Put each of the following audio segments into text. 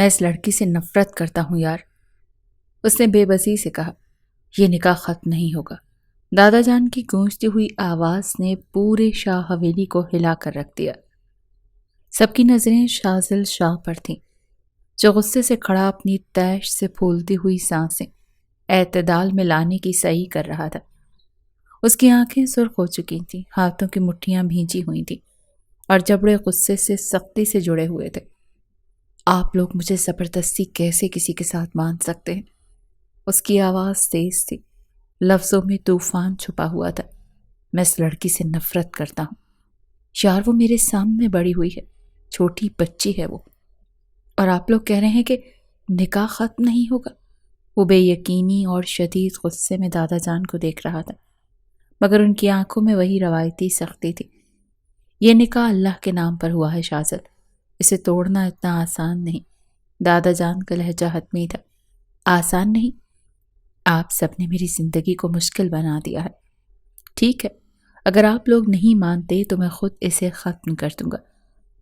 میں اس لڑکی سے نفرت کرتا ہوں یار، اس نے بے بسی سے کہا۔ یہ نکاح ختم نہیں ہوگا۔ دادا جان کی گونجتی ہوئی آواز نے پورے شاہ حویلی کو ہلا کر رکھ دیا۔ سب کی نظریں شازل شاہ پر تھیں، جو غصے سے کھڑا اپنی تیش سے پھولتی ہوئی سانسیں اعتدال میں لانے کی سعی کر رہا تھا۔ اس کی آنکھیں سرخ ہو چکی تھیں، ہاتھوں کی مٹھیاں بھینچی ہوئی تھیں اور جبڑے غصے سے سختی سے جڑے ہوئے تھے۔ آپ لوگ مجھے زبردستی کیسے کسی کے ساتھ باندھ سکتے ہیں؟ اس کی آواز تیز تھی، لفظوں میں طوفان چھپا ہوا تھا۔ میں اس لڑکی سے نفرت کرتا ہوں یار، وہ میرے سامنے بڑی ہوئی ہے، چھوٹی بچی ہے وہ، اور آپ لوگ کہہ رہے ہیں کہ نکاح ختم نہیں ہوگا۔ وہ بے یقینی اور شدید غصے میں دادا جان کو دیکھ رہا تھا، مگر ان کی آنکھوں میں وہی روایتی سختی تھی۔ یہ نکاح اللہ کے نام پر ہوا ہے شازل، اسے توڑنا اتنا آسان نہیں۔ دادا جان کا لہجہ حتمی تھا۔ آسان نہیں؟ آپ سب نے میری زندگی کو مشکل بنا دیا ہے۔ ٹھیک ہے، اگر آپ لوگ نہیں مانتے تو میں خود اسے ختم کر دوں گا۔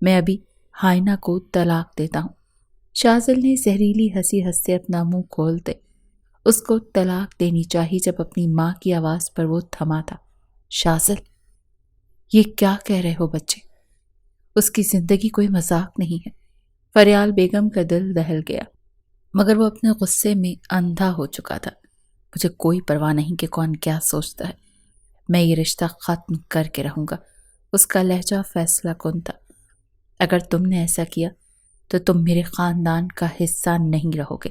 میں ابھی ہائنہ کو طلاق دیتا ہوں۔ شازل نے زہریلی ہنسی ہنستے اپنا منہ کھولتے۔ اس کو طلاق دینی چاہی جب اپنی ماں کی آواز پر وہ تھما تھا۔ شازل، یہ کیا کہہ رہے ہو بچے؟ اس کی زندگی کوئی مذاق نہیں ہے۔ فریال بیگم کا دل دہل گیا، مگر وہ اپنے غصے میں اندھا ہو چکا تھا۔ مجھے کوئی پرواہ نہیں کہ کون کیا سوچتا ہے، میں یہ رشتہ ختم کر کے رہوں گا۔ اس کا لہجہ فیصلہ کن تھا۔ اگر تم نے ایسا کیا تو تم میرے خاندان کا حصہ نہیں رہو گے۔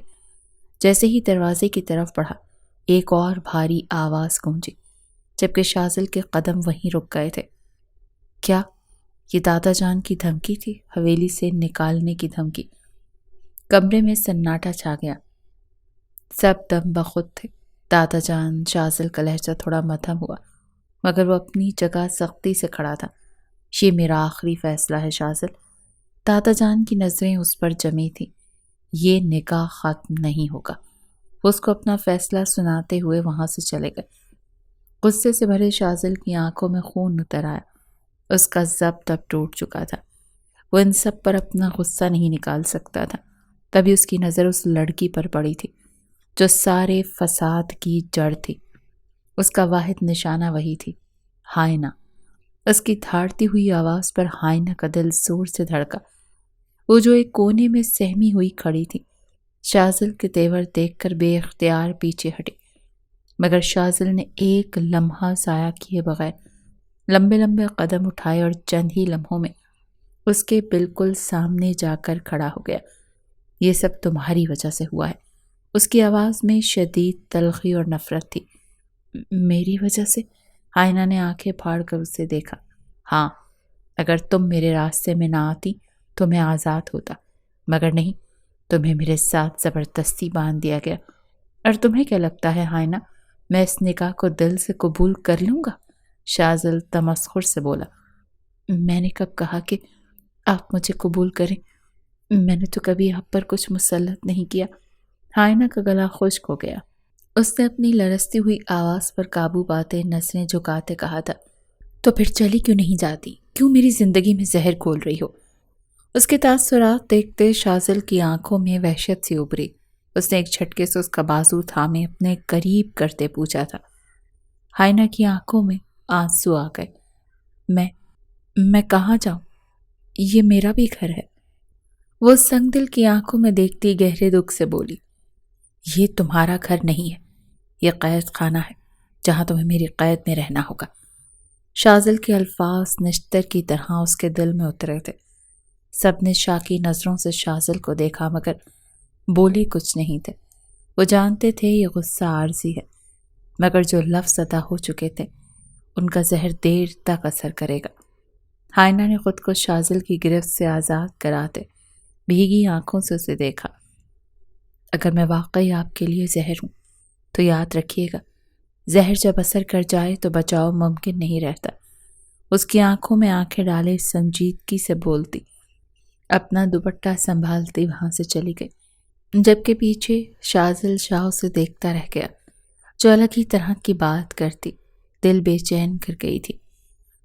جیسے ہی دروازے کی طرف بڑھا، ایک اور بھاری آواز گونجی، جبکہ شازل کے قدم وہیں رک گئے تھے۔ کیا یہ دادا جان کی دھمکی تھی؟ حویلی سے نکالنے کی دھمکی؟ کمرے میں سناٹا چھا گیا، سب دم بخود تھے۔ دادا جان، شازل کا لہجہ تھوڑا مدھم ہوا، مگر وہ اپنی جگہ سختی سے کھڑا تھا۔ یہ میرا آخری فیصلہ ہے شازل۔ دادا جان کی نظریں اس پر جمی تھیں۔ یہ نکاح ختم نہیں ہوگا۔ وہ اس کو اپنا فیصلہ سناتے ہوئے وہاں سے چلے گئے۔ غصے سے بھرے شازل کی آنکھوں میں خون اتر آیا۔ اس کا ضبط اب ٹوٹ چکا تھا۔ وہ ان سب پر اپنا غصہ نہیں نکال سکتا تھا۔ تبھی اس کی نظر اس لڑکی پر پڑی تھی جو سارے فساد کی جڑ تھی۔ اس کا واحد نشانہ وہی تھی، ہائنہ۔ اس کی دھاڑتی ہوئی آواز پر ہائنہ کا دل زور سے دھڑکا۔ وہ جو ایک کونے میں سہمی ہوئی کھڑی تھی، شازل کے تیور دیکھ کر بے اختیار پیچھے ہٹی، مگر شازل نے ایک لمحہ ضائع کیے بغیر لمبے لمبے قدم اٹھائے اور چند ہی لمحوں میں اس کے بالکل سامنے جا کر کھڑا ہو گیا۔ یہ سب تمہاری وجہ سے ہوا ہے۔ اس کی آواز میں شدید تلخی اور نفرت تھی۔ میری وجہ سے؟ ہائنہ نے آنکھیں پھاڑ کر اسے دیکھا۔ ہاں، اگر تم میرے راستے میں نہ آتی تو میں آزاد ہوتا، مگر نہیں، تمہیں میرے ساتھ زبردستی باندھ دیا گیا۔ اور تمہیں کیا لگتا ہے ہائنہ، میں اس نکاح کو دل سے قبول کر لوں گا؟ شازل تمسخر سے بولا۔ میں نے کب کہا کہ آپ مجھے قبول کریں؟ میں نے تو کبھی آپ پر کچھ مسلط نہیں کیا۔ ہائنہ کا گلا خشک ہو گیا۔ اس نے اپنی لرزتی ہوئی آواز پر قابو پاتے نظریں جھکاتے کہا تھا، تو پھر چلی کیوں نہیں جاتی؟ کیوں میری زندگی میں زہر گھول رہی ہو؟ اس کے تاثرات دیکھتے شازل کی آنکھوں میں وحشت سی ابھری۔ اس نے ایک جھٹکے سے اس کا بازو تھامے اپنے قریب کرتے پوچھا تھا۔ ہائنہ کی آنکھوں میں آنسو آ گئے۔ میں کہاں جاؤں؟ یہ میرا بھی گھر ہے۔ وہ سنگ دل کی آنکھوں میں دیکھتی گہرے دکھ سے بولی، یہ تمہارا گھر نہیں ہے، یہ قید خانہ ہے جہاں تمہیں میری قید میں رہنا ہوگا۔ شازل کے الفاظ نشتر کی طرح اس کے دل میں اترے تھے۔ سب نے شاکی نظروں سے شازل کو دیکھا، مگر بولے کچھ نہیں تھے۔ وہ جانتے تھے یہ غصہ عارضی ہے، مگر جو لفظ ادا ہو چکے تھے ان کا زہر دیر تک اثر کرے گا۔ ہائنہ نے خود کو شازل کی گرفت سے آزاد کراتے بھیگی آنکھوں سے اسے دیکھا۔ اگر میں واقعی آپ کے لیے زہر ہوں تو یاد رکھیے گا، زہر جب اثر کر جائے تو بچاؤ ممکن نہیں رہتا۔ اس کی آنکھوں میں آنکھیں ڈالے سنجیدگی سے بولتی، اپنا دوپٹہ سنبھالتی وہاں سے چلی گئی، جبکہ پیچھے شازل شاہ اسے دیکھتا رہ گیا، جو الگ ہی طرح کی بات کرتی دل بے چین کر گئی تھی۔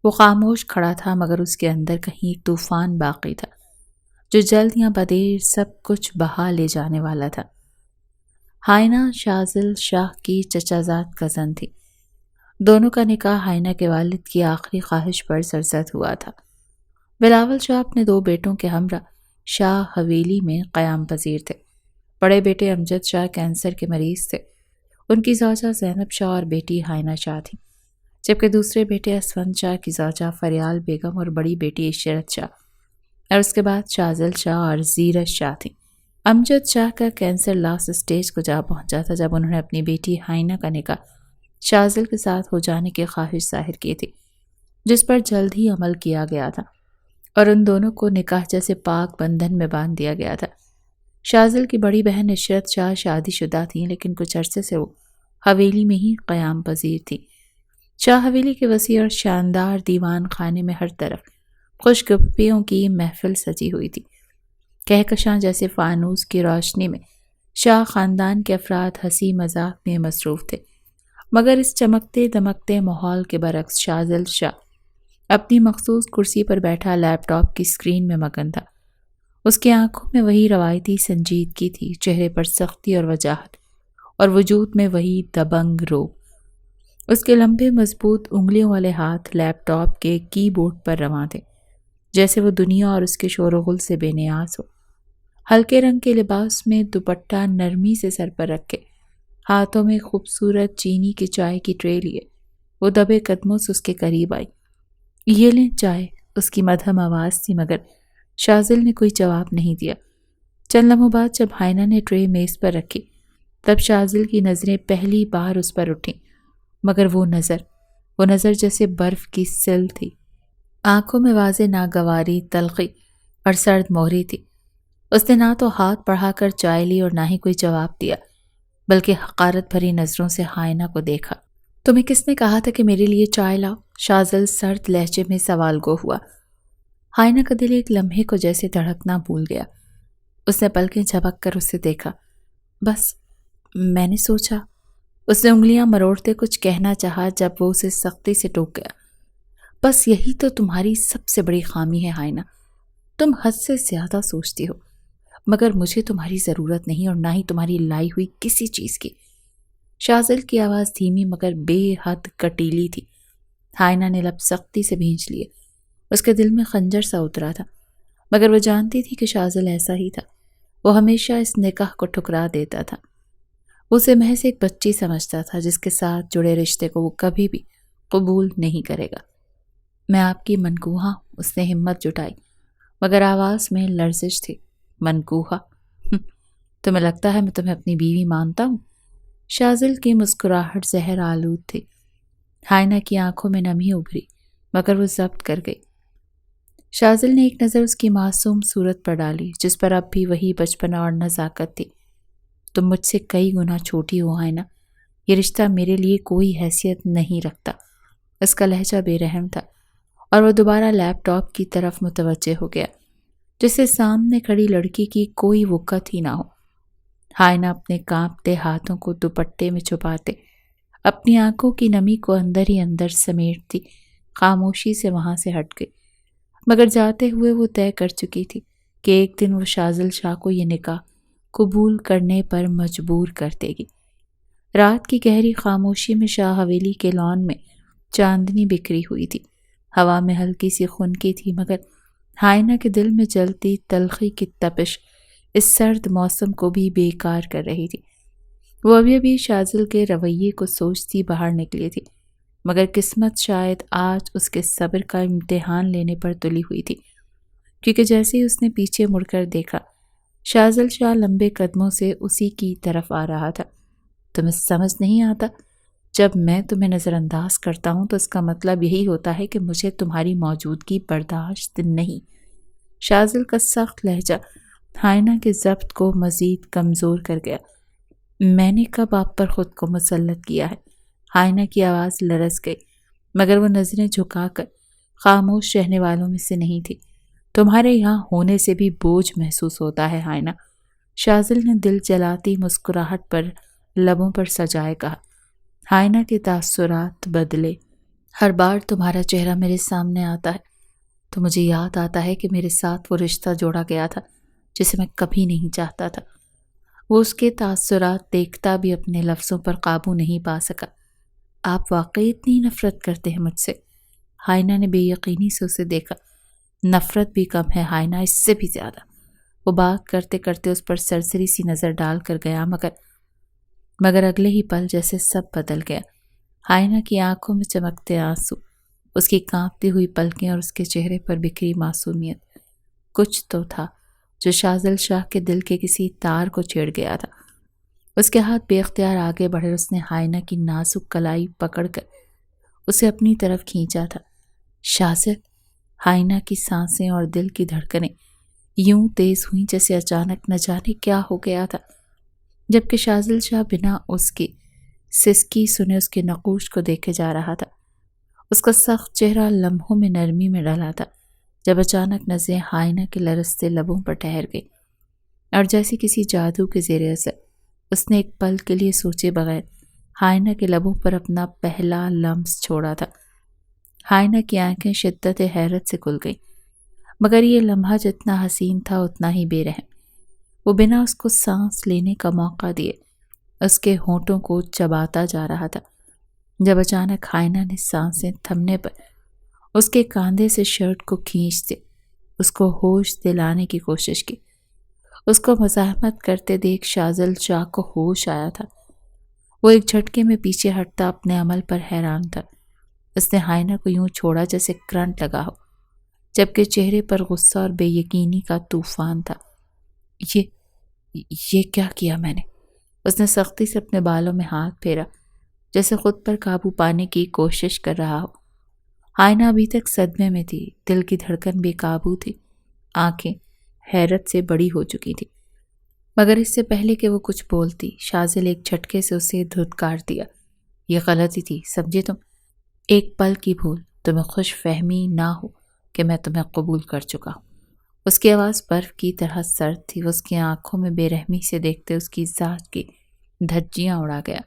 وہ خاموش کھڑا تھا، مگر اس کے اندر کہیں ایک طوفان باقی تھا جو جلد یا بدیر سب کچھ بہا لے جانے والا تھا۔ ہائنہ شازل شاہ کی چچازاد کزن تھی۔ دونوں کا نکاح ہائنہ کے والد کی آخری خواہش پر سرزد ہوا تھا۔ بلاول شاہ اپنے 2 بیٹوں کے ہمراہ شاہ حویلی میں قیام پذیر تھے۔ بڑے بیٹے امجد شاہ کینسر کے مریض تھے۔ ان کی زوجہ زینب شاہ اور بیٹی ہائنہ شاہ تھیں، جبکہ دوسرے بیٹے اسفند شاہ کی زوجہ فریال بیگم اور بڑی بیٹی عشرت شاہ، اور اس کے بعد شازل شاہ اور زیرت شاہ تھیں۔ امجد شاہ کا کینسر لاسٹ سٹیج کو جا پہنچا تھا جب انہوں نے اپنی بیٹی ہائنہ کا نکاح شازل کے ساتھ ہو جانے کی خواہش ظاہر کی تھی، جس پر جلد ہی عمل کیا گیا تھا اور ان دونوں کو نکاح جیسے پاک بندھن میں باندھ دیا گیا تھا۔ شازل کی بڑی بہن عشرت شاہ شادی شدہ تھیں، لیکن کچھ عرصے سے وہ حویلی میں ہی قیام پذیر تھی۔ شاہ حویلی کے وسیع اور شاندار دیوان خانے میں ہر طرف خوش گپیوں کی محفل سجی ہوئی تھی۔ کہکشاں جیسے فانوس کی روشنی میں شاہ خاندان کے افراد ہنسی مذاق میں مصروف تھے، مگر اس چمکتے دمکتے ماحول کے برعکس شازل شاہ اپنی مخصوص کرسی پر بیٹھا لیپ ٹاپ کی اسکرین میں مگن تھا۔ اس کی آنکھوں میں وہی روایتی سنجیدگی تھی، چہرے پر سختی اور وجاہت، اور وجود میں وہی دبنگ روب۔ اس کے لمبے مضبوط انگلیوں والے ہاتھ لیپ ٹاپ کے کی بورڈ پر رواں تھے، جیسے وہ دنیا اور اس کے شور و غل سے بے نیاز ہو۔ ہلکے رنگ کے لباس میں دوپٹہ نرمی سے سر پر رکھے، ہاتھوں میں خوبصورت چینی کی چائے کی ٹرے لیے وہ دبے قدموں سے اس کے قریب آئی۔ یہ لیں چائے، اس کی مدھم آواز تھی، مگر شازل نے کوئی جواب نہیں دیا۔ چند لمحوں بعد جب ہائنہ نے ٹرے میز پر رکھی، تب شازل کی نظریں پہلی بار اس پر اٹھیں، مگر وہ نظر جیسے برف کی سل تھی۔ آنکھوں میں واضح ناگواری، تلخی اور سرد مہری تھی۔ اس نے نہ تو ہاتھ بڑھا کر چائے لی اور نہ ہی کوئی جواب دیا، بلکہ حقارت بھری نظروں سے ہائنہ کو دیکھا۔ تمہیں کس نے کہا تھا کہ میرے لیے چائے لاؤ؟ شازل سرد لہجے میں سوال گو ہوا۔ ہائنہ کا دل ایک لمحے کو جیسے دھڑکنا بھول گیا۔ اس نے پلکیں جھپک کر اسے دیکھا۔ بس میں نے سوچا۔ اس نے انگلیاں مروڑتے کچھ کہنا چاہا جب وہ اسے سختی سے ٹوک گیا۔ بس یہی تو تمہاری سب سے بڑی خامی ہے ہائنہ، تم حد سے زیادہ سوچتی ہو، مگر مجھے تمہاری ضرورت نہیں اور نہ ہی تمہاری لائی ہوئی کسی چیز کی۔ شازل کی آواز دھیمی مگر بے حد کٹیلی تھی۔ ہائنہ نے لب سختی سے بھینچ لیے۔ اس کے دل میں خنجر سا اترا تھا، مگر وہ جانتی تھی کہ شازل ایسا ہی تھا۔ وہ ہمیشہ اس نکاح کو ٹھکرا دیتا تھا۔ اسے محض ایک بچی سمجھتا تھا جس کے ساتھ جڑے رشتے کو وہ کبھی بھی قبول نہیں کرے گا۔ میں آپ کی منکوحہ ہوں، اس نے ہمت جٹائی، مگر آواز میں لرزش تھی۔ منکوحہ؟ تمہیں لگتا ہے میں تمہیں اپنی بیوی مانتا ہوں؟ شازل کی مسکراہٹ زہر آلود تھی۔ ہائنہ کی آنکھوں میں نمی ابھری، مگر وہ ضبط کر گئی۔ شازل نے ایک نظر اس کی معصوم صورت پر ڈالی، جس پر اب بھی وہی بچپنا اور نزاکت تھی۔ تم مجھ سے کئی گنا چھوٹی ہو ہائنہ، یہ رشتہ میرے لیے کوئی حیثیت نہیں رکھتا۔ اس کا لہجہ بے رحم تھا، اور وہ دوبارہ لیپ ٹاپ کی طرف متوجہ ہو گیا، جسے سامنے کھڑی لڑکی کی کوئی وقت ہی نہ ہو۔ ہائنہ اپنے کانپتے ہاتھوں کو دوپٹے میں چھپاتے، اپنی آنکھوں کی نمی کو اندر ہی اندر سمیٹتی خاموشی سے وہاں سے ہٹ گئی، مگر جاتے ہوئے وہ طے کر چکی تھی کہ ایک دن وہ شازل شاہ کو یہ نکاح قبول کرنے پر مجبور کر دے گی۔ رات کی گہری خاموشی میں شاہ حویلی کے لان میں چاندنی بکھری ہوئی تھی۔ ہوا میں ہلکی سی خنکی تھی، مگر ہائنہ کے دل میں جلتی تلخی کی تپش اس سرد موسم کو بھی بیکار کر رہی تھی۔ وہ ابھی شازل کے رویے کو سوچتی باہر نکلی تھی، مگر قسمت شاید آج اس کے صبر کا امتحان لینے پر تلی ہوئی تھی، کیونکہ جیسے ہی اس نے پیچھے مڑ کر دیکھا، شازل شاہ لمبے قدموں سے اسی کی طرف آ رہا تھا۔ تمہیں سمجھ نہیں آتا؟ جب میں تمہیں نظر انداز کرتا ہوں تو اس کا مطلب یہی ہوتا ہے کہ مجھے تمہاری موجودگی برداشت نہیں۔ شازل کا سخت لہجہ ہائنہ کے ضبط کو مزید کمزور کر گیا۔ میں نے کب آپ پر خود کو مسلط کیا ہے؟ ہائنہ کی آواز لرز گئی، مگر وہ نظریں جھکا کر خاموش رہنے والوں میں سے نہیں تھی۔ تمہارے یہاں ہونے سے بھی بوجھ محسوس ہوتا ہے ہائنہ، شازل نے دل جلاتی مسکراہٹ پر لبوں پر سجائے کہا۔ ہائنہ کے تاثرات بدلے۔ ہر بار تمہارا چہرہ میرے سامنے آتا ہے تو مجھے یاد آتا ہے کہ میرے ساتھ وہ رشتہ جوڑا گیا تھا جسے میں کبھی نہیں چاہتا تھا۔ وہ اس کے تاثرات دیکھتا بھی اپنے لفظوں پر قابو نہیں پا سکا۔ آپ واقعی اتنی نفرت کرتے ہیں مجھ سے؟ ہائنا نے بے یقینی سے اسے دیکھا۔ نفرت بھی کم ہے ہائنا، اس سے بھی زیادہ۔ وہ بات کرتے کرتے اس پر سرسری سی نظر ڈال کر گیا، مگر اگلے ہی پل جیسے سب بدل گیا۔ ہائنا کی آنکھوں میں چمکتے آنسو، اس کی کانپتی ہوئی پلکیں اور اس کے چہرے پر بکھری معصومیت۔ کچھ تو تھا جو شاذل شاہ کے دل کے کسی تار کو چھیڑ گیا تھا۔ اس کے ہاتھ بے اختیار آگے بڑھے، اس نے ہائنا کی نازک کلائی پکڑ کر اسے اپنی طرف کھینچا تھا۔ شاذل! ہائنا کی سانسیں اور دل کی دھڑکنیں یوں تیز ہوئیں جیسے اچانک نہ جانے کیا ہو گیا تھا، جبکہ شاذل شاہ بنا اس کی سسکی سنے اس کے نقوش کو دیکھے جا رہا تھا۔ اس کا سخت چہرہ لمحوں میں نرمی میں ڈلا تھا، جب اچانک نظریں ہائنا کے لرزتے لبوں پر ٹھہر گئی اور جیسے کسی جادو کے زیر اثر اس نے ایک پل کے لیے سوچے بغیر ہائنا کے لبوں پر اپنا پہلا لمس چھوڑا تھا۔ ہائنا کی آنکھیں شدت حیرت سے کھل گئیں، مگر یہ لمحہ جتنا حسین تھا اتنا ہی بے رحم۔ وہ بنا اس کو سانس لینے کا موقع دیے اس کے ہونٹوں کو چباتا جا رہا تھا، جب اچانک ہائنا نے سانسیں تھمنے پر اس کے کاندھے سے شرٹ کو کھینچتے اس کو ہوش دلانے کی کوشش کی۔ اس کو مزاحمت کرتے دیکھ شاذل شاہ کو ہوش آیا تھا۔ وہ ایک جھٹکے میں پیچھے ہٹتا اپنے عمل پر حیران تھا۔ اس نے ہائنا کو یوں چھوڑا جیسے کرنٹ لگا ہو، جبکہ چہرے پر غصہ اور بے یقینی کا طوفان تھا۔ یہ کیا کیا میں نے؟ اس نے سختی سے اپنے بالوں میں ہاتھ پھیرا، جیسے خود پر قابو پانے کی کوشش کر رہا ہو۔ ہائنا ابھی تک صدمے میں تھی، دل کی دھڑکن بے قابو تھی، آنکھیں حیرت سے بڑی ہو چکی تھی۔ مگر اس سے پہلے کہ وہ کچھ بولتی، شاذل ایک جھٹکے سے اسے دھتکار دیا۔ یہ غلطی تھی، سمجھے تم؟ ایک پل کی بھول، تمہیں خوش فہمی نہ ہو کہ میں تمہیں قبول کر چکا ہوں۔ اس کی آواز برف کی طرح سرد تھی، وہ اس کی آنکھوں میں بے رحمی سے دیکھتے اس کی ذات کی دھجیاں اڑا گیا۔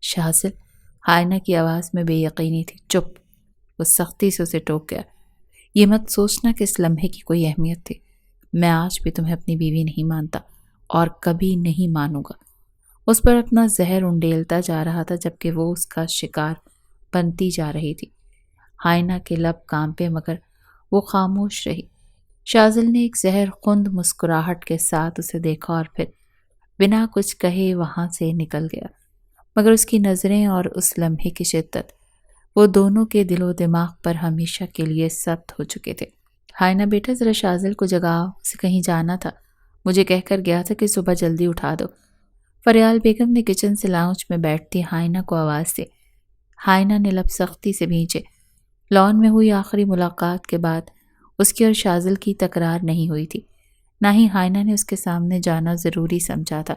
شاذل! ہائنا کی آواز میں بے یقینی تھی۔ چپ! وہ سختی سے اسے ٹوک گیا۔ یہ مت سوچنا کہ اس لمحے کی کوئی اہمیت تھی۔ میں آج بھی تمہیں اپنی بیوی نہیں مانتا اور کبھی نہیں مانوں گا۔ اس پر اپنا زہر انڈیلتا جا رہا تھا، جبکہ وہ اس کا شکار بنتی جا رہی تھی۔ ہائنا کے لب کانپے مگر وہ خاموش رہی۔ شاذل نے ایک زہر خند مسکراہٹ کے ساتھ اسے دیکھا اور پھر بنا کچھ کہے وہاں سے نکل گیا، مگر اس کی نظریں اور اس لمحے کی شدت وہ دونوں کے دل و دماغ پر ہمیشہ کے لیے ثبت ہو چکے تھے۔ ہائنا بیٹا، ذرا شاذل کو جگاؤ، اسے کہیں جانا تھا، مجھے کہہ کر گیا تھا کہ صبح جلدی اٹھا دو۔ فریال بیگم نے کچن سے لاؤنج میں بیٹھتی ہائنا کو آواز دی۔ ہائنا نے لب سختی سے بھینچے۔ لان میں ہوئی آخری ملاقات کے بعد اس کی اور شاذل کی تکرار نہیں ہوئی تھی، نہ ہی ہائنا نے اس کے سامنے جانا ضروری سمجھا تھا،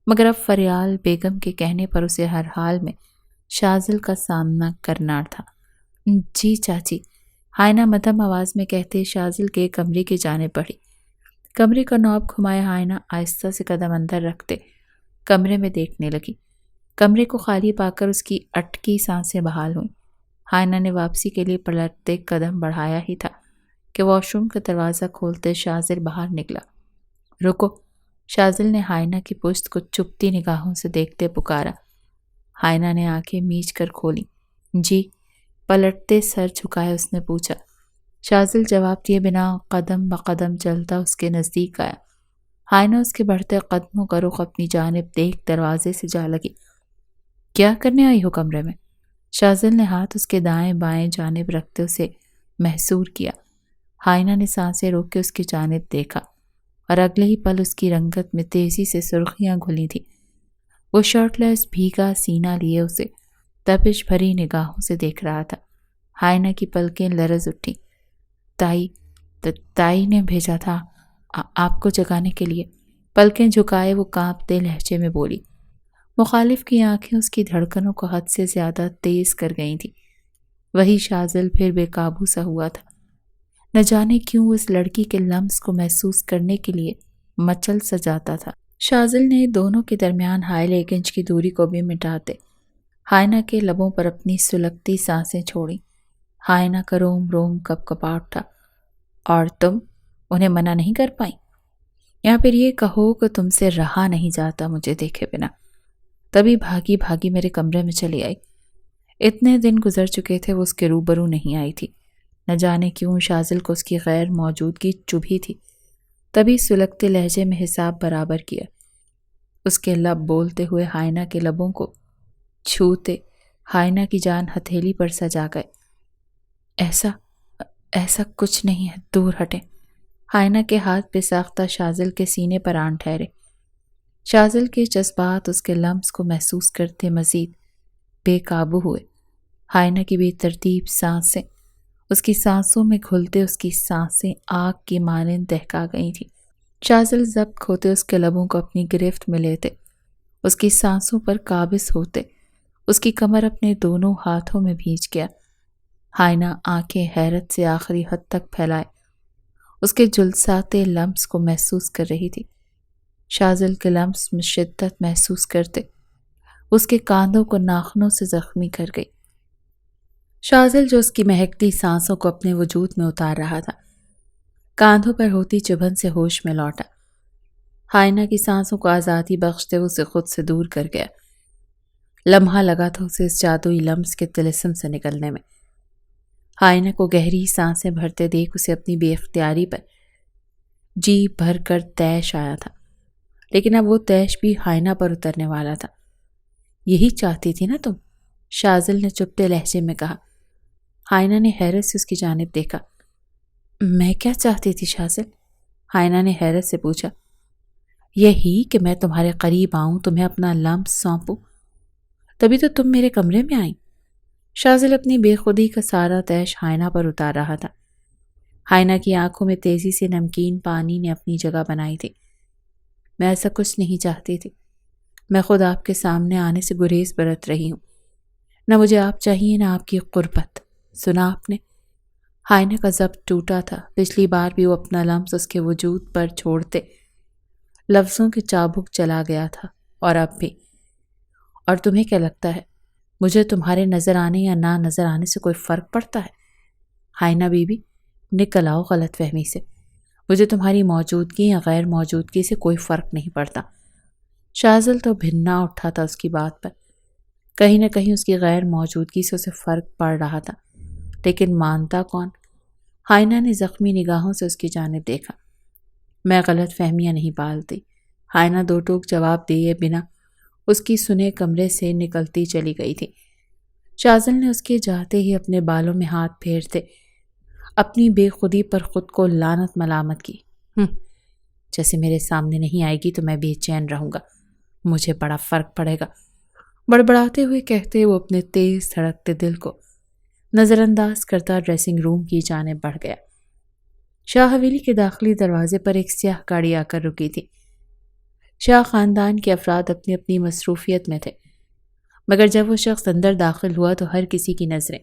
مگر اب فریال بیگم کے کہنے پر اسے ہر حال میں شاذل کا سامنا کرنا تھا۔ جی چاچی، ہائنا مدھم آواز میں کہتے شاذل کے کمرے کی جانب بڑھی۔ کمرے کا نوب گھمایا ہائنا آہستہ سے قدم اندر رکھتے کمرے میں دیکھنے لگی۔ کمرے کو خالی پا کر اس کی اٹکی سانسیں بحال ہوئیں۔ ہائنا نے واپسی کے لیے پلٹتے قدم بڑھایا ہی تھا کہ واش روم کا دروازہ کھولتے شاذل باہر نکلا۔ رکو! شاذل نے ہائنا کی پشت کو چپتی نگاہوں سے دیکھتے پکارا۔ ہائنا نے آنکھیں میچ کر کھولی۔ جی؟ پلٹتے سر جھکائے اس نے پوچھا۔ شاذل جواب دیے بنا قدم بقدم چلتا اس کے نزدیک آیا۔ ہائنا اس کے بڑھتے قدموں کا رخ اپنی جانب دیکھ دروازے سے جا لگی۔ کیا کرنے آئی ہو کمرے میں؟ شاذل نے ہاتھ اس کے دائیں بائیں جانب رکھتے اسے محصور کیا۔ ہائنا نے سانسیں روک کے اس کی جانب دیکھا اور اگلے ہی پل اس کی رنگت میں تیزی سے سرخیاں گھلی تھیں۔ وہ شرٹ لیس بھیگا سینہ لیے اسے تپش بھری نگاہوں سے دیکھ رہا تھا۔ ہائنا کی پلکیں لرز اٹھی۔ تائی نے بھیجا تھا آپ کو جگانے کے لیے، پلکیں جھکائے وہ کانپتے لہجے میں بولی۔ مخالف کی آنکھیں اس کی دھڑکنوں کو حد سے زیادہ تیز کر گئی تھیں۔ وہی شاذل پھر بے قابو سا ہوا تھا، نہ جانے کیوں اس لڑکی کے لمس کو محسوس کرنے کے لیے مچل سا جاتا تھا۔ شاذل نے دونوں کے درمیان حائل 1 انچ کی دوری کو بھی مٹاتے ہائنا کے لبوں پر اپنی سلگتی سانسیں چھوڑیں۔ ہائنا کا روم روم کپ کپا اٹھا۔ اور تم انہیں منع نہیں کر پائیں؟ یا پھر یہ کہو کہ تم سے رہا نہیں جاتا مجھے دیکھے بنا، تبھی بھاگی بھاگی میرے کمرے میں چلی آئی۔ اتنے دن گزر چکے تھے وہ اس کے روبرو نہیں آئی تھی۔ نہ جانے کیوں شاذل کو اس کی غیر موجودگی چبھی تھی۔ تبھی سلگتے لہجے میں حساب برابر کیا۔ اس کے لب بولتے ہوئے ہائنہ کے لبوں کو چھوتے ہائنہ کی جان ہتھیلی پر سجا گئے۔ ایسا کچھ نہیں ہے، دور ہٹیں۔ ہائنہ کے ہاتھ پہ ساختہ شاذل کے سینے پر آن ٹھہرے۔ شاذل کے جذبات اس کے لمس کو محسوس کرتے مزید بے قابو ہوئے۔ ہائنہ کی بے ترتیب سانسیں اس کی سانسوں میں گھلتے اس کی سانسیں آگ کی مانند دہکا گئی تھیں۔ شاذل ضبط کھوتے اس کے لبوں کو اپنی گرفت میں لیتے، اس کی سانسوں پر قابض ہوتے، اس کی کمر اپنے دونوں ہاتھوں میں بھیج گیا۔ ہائنہ آنکھیں حیرت سے آخری حد تک پھیلائے اس کے جلساتے لمس کو محسوس کر رہی تھی۔ شاذل کے لمس میں شدت محسوس کرتے اس کے کاندھوں کو ناخنوں سے زخمی کر گئی۔ شاذل جو اس کی مہکتی سانسوں کو اپنے وجود میں اتار رہا تھا، کاندھوں پر ہوتی چبھن سے ہوش میں لوٹا۔ ہائنہ کی سانسوں کو آزادی بخشتے اسے خود سے دور کر گیا۔ لمحہ لگا تھا اسے اس جادوئی لمس کے طلسم سے نکلنے میں۔ ہائنہ کو گہری سانسیں بھرتے دیکھ اسے اپنی بے اختیاری پر جی بھر کر طیش آیا تھا، لیکن اب وہ طیش بھی ہائنہ پر اترنے والا تھا۔ یہی چاہتی تھی نا تم؟ شاذل نے چپتے لہجے میں کہا۔ ہائنہ نے حیرت سے اس کی جانب دیکھا۔ میں کیا چاہتی تھی شاذل؟ ہائنہ نے حیرت سے پوچھا۔ یہی کہ میں تمہارے قریب آؤں، تمہیں اپنا لمس سونپوں، تبھی تو تم میرے کمرے میں آئیں۔ شاذل اپنی بے خودی کا سارا طیش ہائنہ پر اتار رہا تھا۔ ہائنہ کی آنکھوں میں تیزی سے نمکین پانی نے اپنی جگہ بنائی تھی۔ میں ایسا کچھ نہیں چاہتی تھی، میں خود آپ کے سامنے آنے سے گریز برت رہی ہوں۔ نہ مجھے آپ چاہیے نہ آپ کی قربت۔ سنا آپ نے؟ ہائنہ کا ضبط ٹوٹا تھا۔ پچھلی بار بھی وہ اپنا لمس اس کے وجود پر چھوڑتے لفظوں کے چابک چلا گیا تھا، اور اب بھی۔ اور تمہیں کیا لگتا ہے مجھے تمہارے نظر آنے یا نہ نظر آنے سے کوئی فرق پڑتا ہے؟ ہائنہ بی بی، نکل آؤ غلط فہمی سے۔ مجھے تمہاری موجودگی یا غیر موجودگی سے کوئی فرق نہیں پڑتا۔ شاذل تو بھننا اٹھا تھا اس کی بات پر۔ کہیں نہ کہیں اس کی غیر موجودگی سے اسے فرق پڑ رہا تھا، لیکن مانتا کون؟ ہائنہ نے زخمی نگاہوں سے اس کی جانب دیکھا۔ میں غلط فہمیاں نہیں پالتی۔ ہائنہ دو ٹوک جواب دیے بنا اس کی سنے کمرے سے نکلتی چلی گئی تھی۔ شاذل نے اس کے جاتے ہی اپنے بالوں میں ہاتھ پھیرتے اپنی بے خودی پر خود کو لعنت ملامت کی۔ جیسے میرے سامنے نہیں آئے گی تو میں بے چین رہوں گا، مجھے بڑا فرق پڑے گا۔ بڑبڑاتے ہوئے کہتے وہ اپنے تیز دھڑکتے دل کو نظر انداز کرتا ڈریسنگ روم کی جانب بڑھ گیا۔ شاہ حویلی کے داخلی دروازے پر ایک سیاہ گاڑی آ کر رکی تھی۔ شاہ خاندان کے افراد اپنی اپنی مصروفیت میں تھے، مگر جب وہ شخص اندر داخل ہوا تو ہر کسی کی نظریں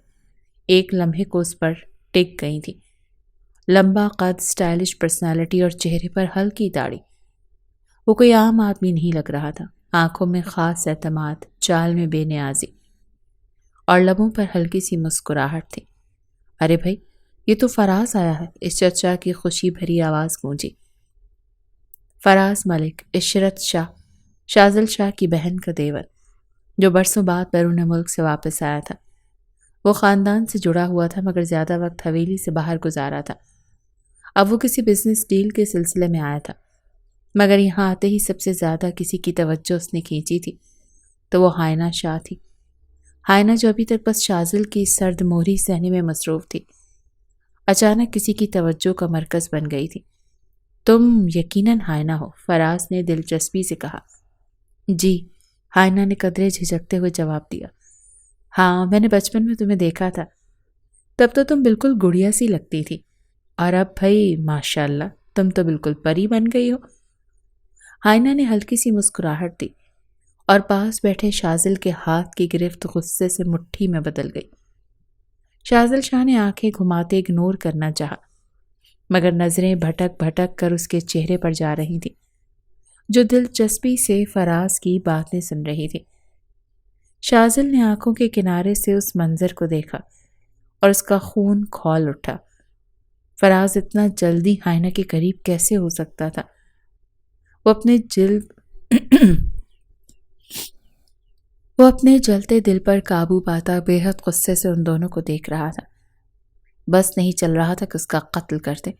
ایک لمحے کو اس پر ٹک گئی تھی۔ لمبا قد، سٹائلش پرسنالٹی اور چہرے پر ہلکی داڑھی۔ وہ کوئی عام آدمی نہیں لگ رہا تھا۔ آنکھوں میں خاص اعتماد، چال میں بے نیازی اور لبوں پر ہلکی سی مسکراہٹ تھی۔ ارے بھائی، یہ تو فراز آیا ہے، اس چچا کی خوشی بھری آواز گونجی۔ فراز ملک، عشرت شاہ، شاذل شاہ کی بہن کا دیور، جو برسوں بعد بیرون ملک سے واپس آیا تھا۔ وہ خاندان سے جڑا ہوا تھا مگر زیادہ وقت حویلی سے باہر گزارا تھا۔ اب وہ کسی بزنس ڈیل کے سلسلے میں آیا تھا، مگر یہاں آتے ہی سب سے زیادہ کسی کی توجہ اس نے کھینچی تھی تو وہ ہائنہ شاہ تھی۔ ہائنہ جو ابھی تک بس شاذل کی سرد مہری سہنے میں مصروف تھی، اچانک کسی کی توجہ کا مرکز بن گئی تھی۔ تم یقیناً ہائنہ ہو، فراز نے دلچسپی سے کہا۔ جی، ہائنہ نے قدرے جھجکتے ہوئے جواب دیا۔ ہاں، میں نے بچپن میں تمہیں دیکھا تھا، تب تو تم بالکل گڑیا سی لگتی تھی، اور اب بھائی ماشاءاللہ تم تو بالکل پری بن گئی ہو۔ ہائنہ نے ہلکی سی مسکراہٹ دی اور پاس بیٹھے شاذل کے ہاتھ کی گرفت غصے سے مٹھی میں بدل گئی۔ شاذل شاہ نے آنکھیں گھماتے اگنور کرنا چاہا، مگر نظریں بھٹک بھٹک کر اس کے چہرے پر جا رہی تھیں، جو دلچسپی سے فراز کی باتیں سن رہی تھی۔ شاذل نے آنکھوں کے کنارے سے اس منظر کو دیکھا اور اس کا خون کھول اٹھا۔ فراز اتنا جلدی ہائنہ کے قریب کیسے ہو سکتا تھا؟ وہ اپنے جلتے دل پر قابو پاتا بے حد غصے سے ان دونوں کو دیکھ رہا تھا۔ بس نہیں چل رہا تھا کہ اس کا قتل کر دے،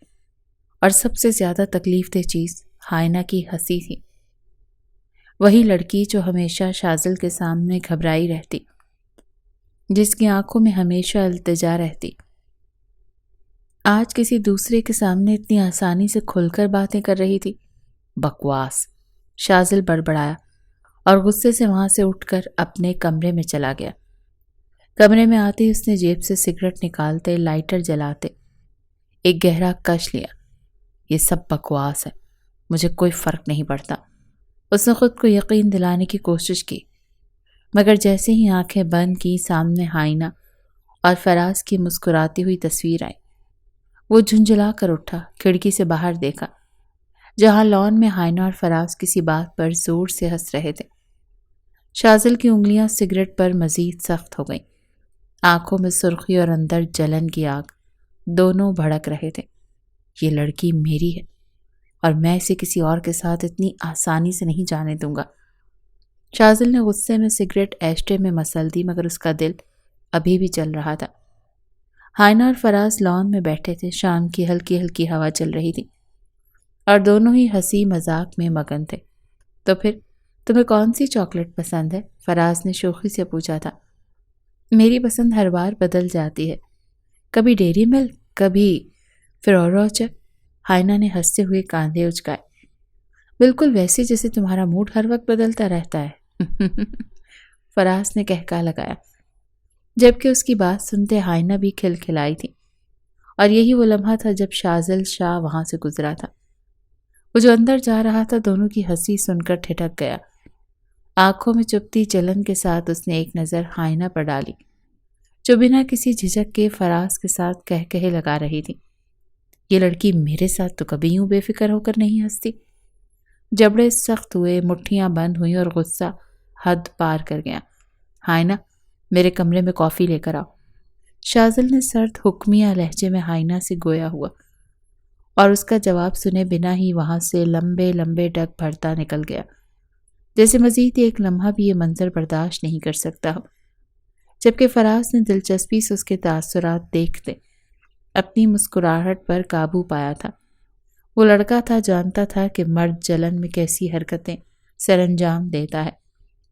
اور سب سے زیادہ تکلیف دہ چیز ہائنہ کی ہنسی تھی، وہی لڑکی جو ہمیشہ شازل کے سامنے گھبرائی رہتی، جس کی آنکھوں میں ہمیشہ التجا رہتی، آج کسی دوسرے کے سامنے اتنی آسانی سے کھل کر باتیں کر رہی تھی۔ بکواس، شازل بڑبڑایا اور غصے سے وہاں سے اٹھ کر اپنے کمرے میں چلا گیا۔ کمرے میں آتے ہی اس نے جیب سے سگریٹ نکالتے، لائٹر جلاتے ایک گہرا کش لیا۔ یہ سب بکواس ہے، مجھے کوئی فرق نہیں پڑتا، اس نے خود کو یقین دلانے کی کوشش کی، مگر جیسے ہی آنکھیں بند کی سامنے ہائنہ اور فراز کی مسکراتی ہوئی تصویر آئی۔ وہ جھنجھلا کر اٹھا، کھڑکی سے باہر دیکھا جہاں لان میں ہائنہ اور فراز کسی بات پر زور سے ہنس رہے تھے۔ شازل کی انگلیاں سگریٹ پر مزید سخت ہو گئیں، آنکھوں میں سرخی اور اندر جلن کی آگ، دونوں بھڑک رہے تھے۔ یہ لڑکی میری ہے اور میں اسے کسی اور کے ساتھ اتنی آسانی سے نہیں جانے دوں گا۔ شازل نے غصے میں سگریٹ ایشٹے میں مسل دی، مگر اس کا دل ابھی بھی چل رہا تھا۔ ہائنہ اور فراز لان میں بیٹھے تھے، شام کی ہلکی ہلکی ہوا چل رہی تھی اور دونوں ہی ہنسی مذاق میں مگن تھے۔ تو پھر تمہیں کون سی چاکلیٹ پسند ہے؟ فراز نے شوخی سے پوچھا تھا۔ میری پسند ہر بار بدل جاتی ہے، کبھی ڈیری ملک، کبھی فیرو روچر، ہائنہ نے ہنستے ہوئے کاندھے اچکائے۔ بالکل ویسے جیسے تمہارا موڈ ہر وقت بدلتا رہتا ہے، فراز نے کہکا لگایا، جبکہ اس کی بات سنتے ہائنہ بھی کھلکھلائی تھی۔ اور یہی وہ لمحہ تھا جب شازل شاہ وہاں سے گزرا تھا۔ وہ جو اندر جا رہا تھا دونوں کی ہنسی سن کر ٹھٹک گیا۔ آنکھوں میں چپتی جلن کے ساتھ اس نے ایک نظر ہائنہ پر ڈالی، جو بنا کسی جھجک کے فراز کے ساتھ کہے لگا رہی تھی، یہ لڑکی میرے ساتھ تو کبھی یوں بے فکر ہو کر نہیں ہنستی۔ جبڑے سخت ہوئے، مٹھیاں بند ہوئیں اور غصہ حد پار کر گیا۔ ہائنہ، میرے کمرے میں کافی لے کر آؤ، شازل نے سرد حکمیہ لہجے میں ہائنہ سے گویا ہوا، اور اس کا جواب سنے بنا ہی وہاں سے لمبے لمبے ڈگ بھرتا نکل گیا، جیسے مزید ایک لمحہ بھی یہ منظر برداشت نہیں کر سکتا ہو۔ جبکہ فراز نے دلچسپی سے اس کے تاثرات دیکھتے اپنی مسکراہٹ پر قابو پایا تھا۔ وہ لڑکا تھا، جانتا تھا کہ مرد جلن میں کیسی حرکتیں سر انجام دیتا ہے۔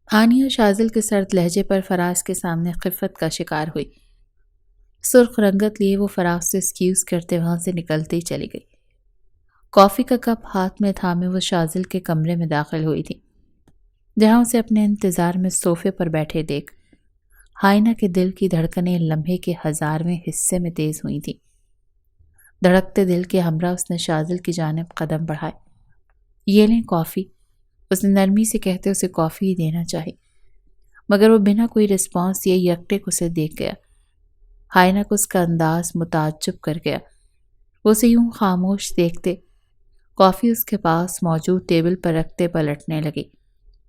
ہانیہ شازل کے سرد لہجے پر فراز کے سامنے خفت کا شکار ہوئی۔ سرخ رنگت لیے وہ فراز سے ایکسکیوز کرتے وہاں سے نکلتے ہی چلی گئی۔ کافی کا کپ ہاتھ میں تھامے وہ شازل کے کمرے میں داخل ہوئی تھی، جہاں اسے اپنے انتظار میں صوفے پر بیٹھے دیکھ ہائنہ کے دل کی دھڑکنیں لمحے کے 1000ویں حصے میں تیز ہوئی تھی۔ دھڑکتے دل کے ہمراہ اس نے شازل کی جانب قدم بڑھائے۔ یہ لیں کافی، اس نے نرمی سے کہتے اسے کافی ہی دینا چاہی، مگر وہ بنا کوئی رسپانس دیے یکٹک اسے دیکھ گیا۔ ہائنہ کو اس کا انداز متعجب کر گیا۔ وہ اسے یوں خاموش دیکھتے کافی اس کے پاس موجود ٹیبل پر رکھتے پلٹنے لگی۔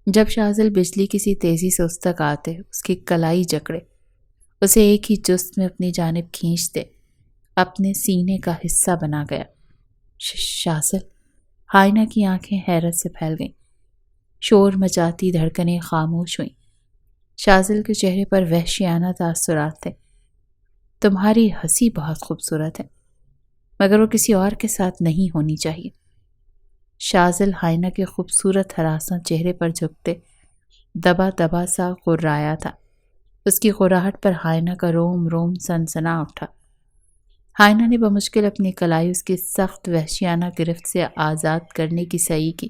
جب شازل بجلی کسی تیزی سے اس تک آتے اس کی کلائی جکڑے، اسے ایک ہی جست میں اپنی جانب کھینچتے اپنے سینے کا حصہ بنا گیا۔ شازل، ہائنہ کی آنکھیں حیرت سے پھیل گئیں، شور مچاتی دھڑکنیں خاموش ہوئیں۔ شازل کے چہرے پر وحشیانہ تاثرات تھے۔ تمہاری ہنسی بہت خوبصورت ہے، مگر وہ کسی اور کے ساتھ نہیں ہونی چاہیے۔ شازل ہائنہ کے خوبصورت ہراساں چہرے پر جھکتے دبا دبا سا غرایا تھا۔ اس کی غراہٹ پر ہائنہ کا روم روم سنسنا اٹھا۔ ہائنہ نے بمشکل اپنی کلائی اس کی سخت وحشیانہ گرفت سے آزاد کرنے کی سعی کی۔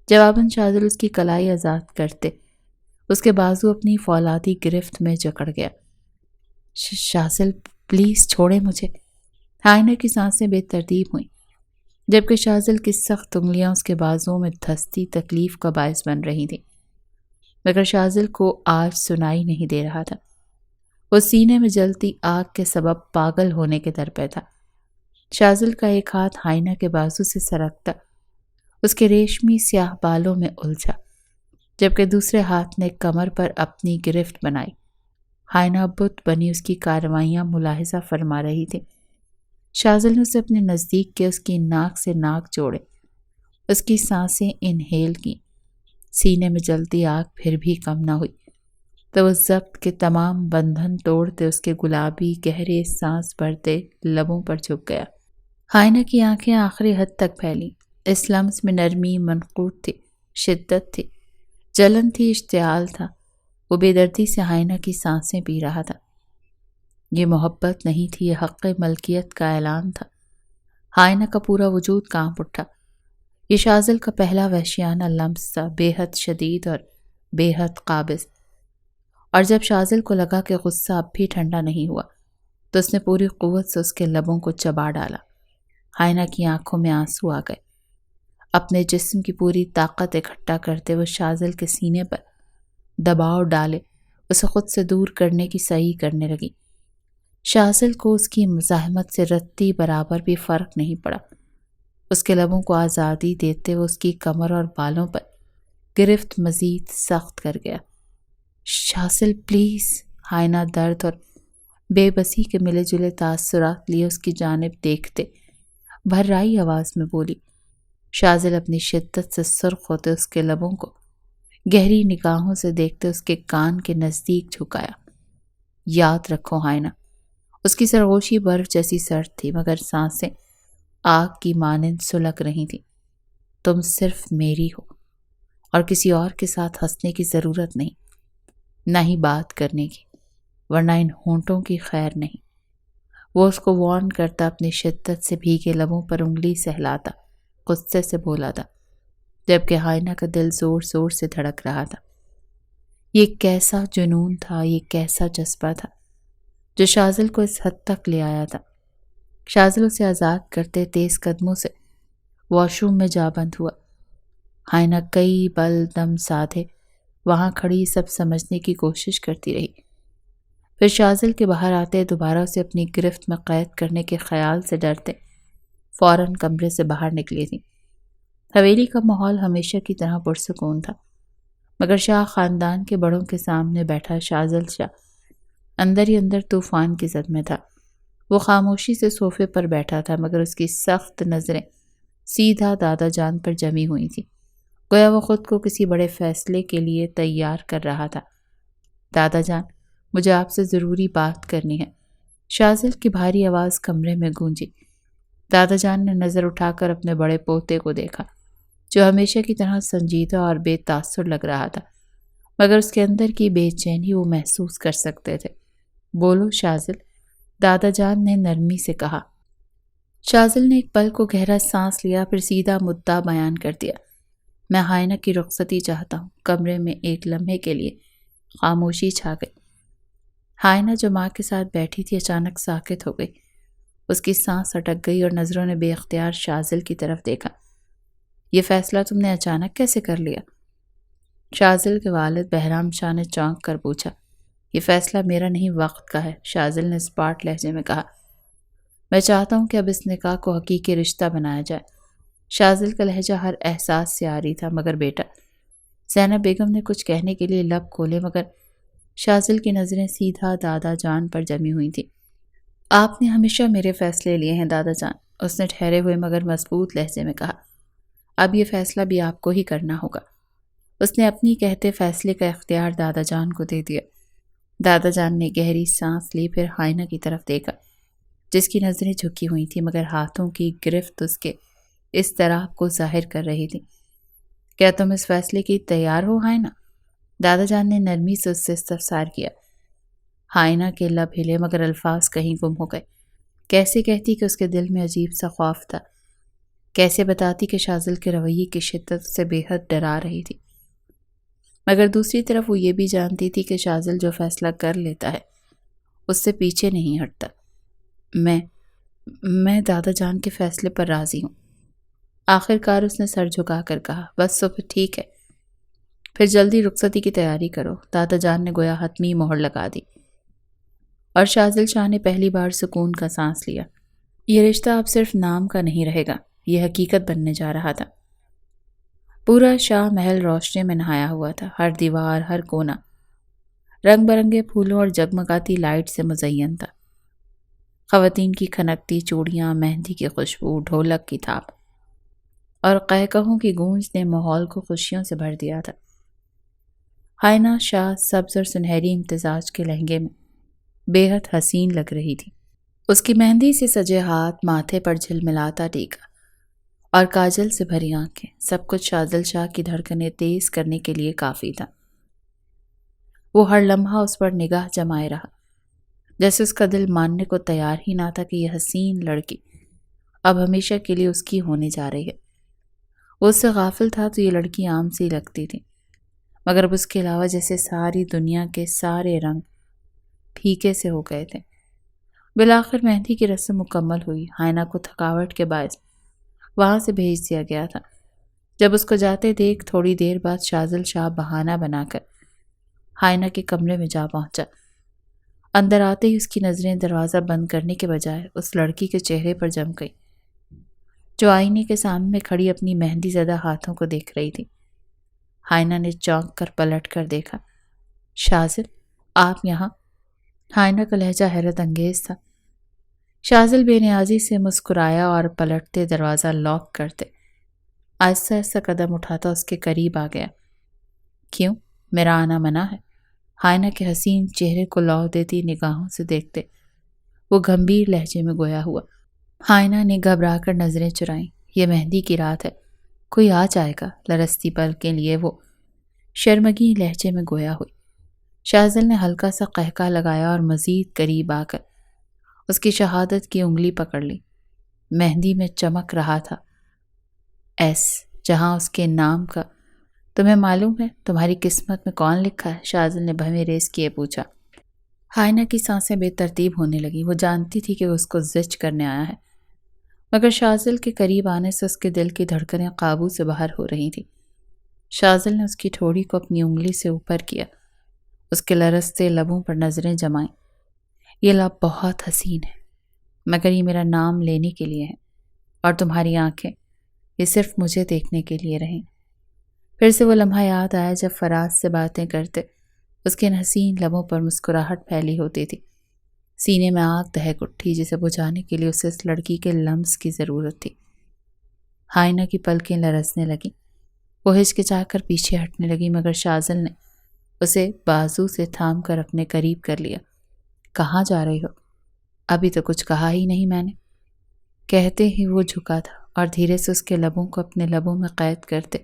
جواباً شازل اس کی کلائی آزاد کرتے اس کے بازو اپنی فولادی گرفت میں جکڑ گیا۔ شازل پلیز چھوڑے مجھے۔ ہائنہ کی سانسیں بے ترتیب ہوئیں، جبکہ شازل کی سخت انگلیاں اس کے بازوؤں میں دھستی تکلیف کا باعث بن رہی تھیں، مگر شازل کو آج سنائی نہیں دے رہا تھا۔ وہ سینے میں جلتی آگ کے سبب پاگل ہونے کے در پہ تھا۔ شازل کا ایک ہاتھ ہائنہ کے بازو سے سرکتا اس کے ریشمی سیاہ بالوں میں الجھا، جبکہ دوسرے ہاتھ نے کمر پر اپنی گرفت بنائی۔ ہائنہ بت بنی اس کی کارروائیاں ملاحظہ فرما رہی تھی۔ شازل نے اسے اپنے نزدیک کے اس کی ناک سے ناک جوڑے، اس کی سانسیں انہیل کی، سینے میں جلتی آگ پھر بھی کم نہ ہوئی تو وہ ضبط کے تمام بندھن توڑتے اس کے گلابی گہرے سانس بھرتے لبوں پر جھک گیا۔ حائنہ کی آنکھیں آخری حد تک پھیلی، اس لمس میں نرمی منقوط تھی، شدت تھی، جلن تھی، اشتعال تھا۔ وہ بے دردی سے حائنہ کی سانسیں پی رہا تھا۔ یہ محبت نہیں تھی، یہ حق ملکیت کا اعلان تھا۔ حائنہ کا پورا وجود کانپ اٹھا۔ یہ شازل کا پہلا وحشیانہ لمس تھا، بے حد شدید اور بے حد قابض۔ اور جب شازل کو لگا کہ غصہ اب بھی ٹھنڈا نہیں ہوا تو اس نے پوری قوت سے اس کے لبوں کو چبا ڈالا۔ حائنہ کی آنکھوں میں آنسو آ گئے۔ اپنے جسم کی پوری طاقت اکٹھا کرتے وہ شازل کے سینے پر دباؤ ڈالے اسے خود سے دور کرنے کی سعی کرنے لگی۔ شازل کو اس کی مزاحمت سے رتی برابر بھی فرق نہیں پڑا۔ اس کے لبوں کو آزادی دیتے وہ اس کی کمر اور بالوں پر گرفت مزید سخت کر گیا۔ شازل پلیز، حائنہ درد اور بے بسی کے ملے جلے تاثرات لیے اس کی جانب دیکھتے بھررائی آواز میں بولی۔ شازل اپنی شدت سے سرخ ہوتے اس کے لبوں کو گہری نگاہوں سے دیکھتے اس کے کان کے نزدیک جھکایا۔ یاد رکھو حائنہ، اس کی سرگوشی برف جیسی سرد تھی مگر سانسیں آگ کی مانند سلگ رہی تھیں۔ تم صرف میری ہو اور کسی اور کے ساتھ ہنسنے کی ضرورت نہیں، نہ ہی بات کرنے کی، ورنہ ان ہونٹوں کی خیر نہیں۔ وہ اس کو وارن کرتا، اپنی شدت سے بھیگے لبوں پر انگلی سہلاتا، غصے سے بولا تھا، جبکہ حائنہ کا دل زور زور سے دھڑک رہا تھا۔ یہ کیسا جنون تھا، یہ کیسا جذبہ تھا جو شازل کو اس حد تک لے آیا تھا۔ شازل اسے آزاد کرتے تیز قدموں سے واش روم میں جا بند ہوا۔ حائنہ کئی بل دم سادھے وہاں کھڑی سب سمجھنے کی کوشش کرتی رہی، پھر شازل کے باہر آتے دوبارہ اسے اپنی گرفت میں قید کرنے کے خیال سے ڈرتے فوراً کمرے سے باہر نکلی تھی۔ حویلی کا ماحول ہمیشہ کی طرح پرسکون تھا، مگر شاہ خاندان کے بڑوں کے سامنے بیٹھا شازل شاہ اندر ہی اندر طوفان کی زد میں تھا۔ وہ خاموشی سے صوفے پر بیٹھا تھا مگر اس کی سخت نظریں سیدھا دادا جان پر جمی ہوئی تھی، گویا وہ خود کو کسی بڑے فیصلے کے لیے تیار کر رہا تھا۔ دادا جان، مجھے آپ سے ضروری بات کرنی ہے، شازل کی بھاری آواز کمرے میں گونجی۔ دادا جان نے نظر اٹھا کر اپنے بڑے پوتے کو دیکھا جو ہمیشہ کی طرح سنجیدہ اور بے تاثر لگ رہا تھا، مگر اس کے اندر کی بے چینی وہ محسوس کر سکتے تھے۔ بولو شازل، دادا جان نے نرمی سے کہا۔ شازل نے ایک پل کو گہرا سانس لیا، پھر سیدھا مدعا بیان کر دیا۔ میں حائنہ کی رخصتی چاہتا ہوں۔ کمرے میں ایک لمحے کے لیے خاموشی چھا گئی۔ حائنہ جو ماں کے ساتھ بیٹھی تھی اچانک ساکت ہو گئی، اس کی سانس اٹک گئی اور نظروں نے بے اختیار شازل کی طرف دیکھا۔ یہ فیصلہ تم نے اچانک کیسے کر لیا؟ شازل کے والد بہرام شاہ نے چونک کر پوچھا۔ یہ فیصلہ میرا نہیں، وقت کا ہے، شازل نے اسپاٹ لہجے میں کہا۔ میں چاہتا ہوں کہ اب اس نکاح کو حقیقی رشتہ بنایا جائے۔ شازل کا لہجہ ہر احساس سے عاری تھا، مگر بیٹا، زینب بیگم نے کچھ کہنے کے لیے لب کھولے مگر شازل کی نظریں سیدھا دادا جان پر جمی ہوئی تھیں۔ آپ نے ہمیشہ میرے فیصلے لیے ہیں دادا جان، اس نے ٹھہرے ہوئے مگر مضبوط لہجے میں کہا۔ اب یہ فیصلہ بھی آپ کو ہی کرنا ہوگا۔ اس نے اپنی کہتے فیصلے کا اختیار دادا جان کو دے دیا۔ دادا جان نے گہری سانس لی، پھر حائنہ کی طرف دیکھا جس کی نظریں جھکی ہوئی تھیں مگر ہاتھوں کی گرفت اس کے اضطراب کو ظاہر کر رہی تھی۔ کیا تم اس فیصلے کی تیار ہو حائنہ؟ دادا جان نے نرمی سے اس سے استفسار کیا۔ حائنہ کے لب ہلے مگر الفاظ کہیں گم ہو گئے۔ کیسے کہتی کہ اس کے دل میں عجیب سا خوف تھا؟ کیسے بتاتی کہ شازل کے رویے کی شدت سے بے حد ڈرا رہی تھی؟ مگر دوسری طرف وہ یہ بھی جانتی تھی کہ شازل جو فیصلہ کر لیتا ہے اس سے پیچھے نہیں ہٹتا۔ میں دادا جان کے فیصلے پر راضی ہوں۔ آخر کار اس نے سر جھکا کر کہا۔ بس تو پھر ٹھیک ہے، پھر جلدی رخصتی کی تیاری کرو۔ دادا جان نے گویا حتمی مہر لگا دی اور شازل شاہ نے پہلی بار سکون کا سانس لیا۔ یہ رشتہ اب صرف نام کا نہیں رہے گا، یہ حقیقت بننے جا رہا تھا۔ پورا شاہ محل روشنی میں نہایا ہوا تھا، ہر دیوار، ہر کونا رنگ برنگے پھولوں اور جگمگاتی لائٹ سے مزین تھا۔ خواتین کی کھنکتی چوڑیاں، مہندی کی خوشبو، ڈھولک کی تھاپ اور قہقہوں کی گونج نے ماحول کو خوشیوں سے بھر دیا تھا۔ حائنہ شاہ سبز اور سنہری امتزاج کے لہنگے میں بے حد حسین لگ رہی تھی۔ اس کی مہندی سے سجے ہاتھ، ماتھے پر جھلملاتا ٹیکا اور کاجل سے بھری آنکھیں، سب کچھ شازل شاہ کی دھڑکنیں تیز کرنے کے لیے کافی تھا۔ وہ ہر لمحہ اس پر نگاہ جمائے رہا، جیسے اس کا دل ماننے کو تیار ہی نہ تھا کہ یہ حسین لڑکی اب ہمیشہ کے لیے اس کی ہونے جا رہی ہے۔ وہ اس سے غافل تھا تو یہ لڑکی عام سی لگتی تھی، مگر اب اس کے علاوہ جیسے ساری دنیا کے سارے رنگ پھیکے سے ہو گئے تھے۔ بالآخر مہندی کی رسم مکمل ہوئی۔ حائنہ کو تھکاوٹ کے باعث وہاں سے بھیج دیا گیا تھا۔ جب اس کو جاتے دیکھ تھوڑی دیر بعد شازل شاہ بہانہ بنا کر حائنہ کے کمرے میں جا پہنچا۔ اندر آتے ہی اس کی نظریں دروازہ بند کرنے کے بجائے اس لڑکی کے چہرے پر جم گئی جو آئینے کے سامنے کھڑی اپنی مہندی زدہ ہاتھوں کو دیکھ رہی تھی۔ حائنہ نے چونک کر پلٹ کر دیکھا۔ شازل، آپ یہاں؟ حائنہ کا لہجہ حیرت انگیز تھا۔ شازل بے نیازی سے مسکرایا اور پلٹتے دروازہ لاک کرتے آہستہ آہستہ قدم اٹھاتا اس کے قریب آ گیا۔ کیوں؟ میرا آنا منع ہے؟ حائنہ کے حسین چہرے کو لو دیتی نگاہوں سے دیکھتے وہ گھمبیر لہجے میں گویا ہوا۔ حائنہ نے گھبرا کر نظریں چرائیں۔ یہ مہندی کی رات ہے، کوئی آ جائے گا، لرزتی پلکیں لیے وہ شرمگی لہجے میں گویا ہوئی۔ شازل نے ہلکا سا قہقہ لگایا اور مزید قریب آ کر اس کی شہادت کی انگلی پکڑ لی۔ مہندی میں چمک رہا تھا ایس جہاں اس کے نام کا۔ تمہیں معلوم ہے تمہاری قسمت میں کون لکھا ہے؟ شازل نے بھویں ریز کیے پوچھا۔ حائنہ کی سانسیں بے ترتیب ہونے لگی۔ وہ جانتی تھی کہ وہ اس کو زچ کرنے آیا ہے، مگر شازل کے قریب آنے سے اس کے دل کی دھڑکنیں قابو سے باہر ہو رہی تھیں۔ شازل نے اس کی ٹھوڑی کو اپنی انگلی سے اوپر کیا، اس کے لرزتے لبوں پر نظریں جمائیں۔ یہ لب بہت حسین ہے، مگر یہ میرا نام لینے کے لیے ہے، اور تمہاری آنکھیں یہ صرف مجھے دیکھنے کے لیے رہیں۔ پھر سے وہ لمحہ یاد آیا جب فراز سے باتیں کرتے اس کے ان حسین لبوں پر مسکراہٹ پھیلی ہوتی تھی۔ سینے میں آگ دہک اٹھی جسے بجھانے کے لیے اسے اس لڑکی کے لمس کی ضرورت تھی۔ حائنہ کی پلکیں لرزنے لگیں۔ وہ ہچکچا کر پیچھے ہٹنے لگی، مگر شازل نے اسے بازو سے تھام کر اپنے قریب کر لیا۔ کہاں جا رہی ہو؟ ابھی تو کچھ کہا ہی نہیں میں نے۔ کہتے ہی وہ جھکا تھا اور دھیرے سے اس کے لبوں کو اپنے لبوں میں قید کرتے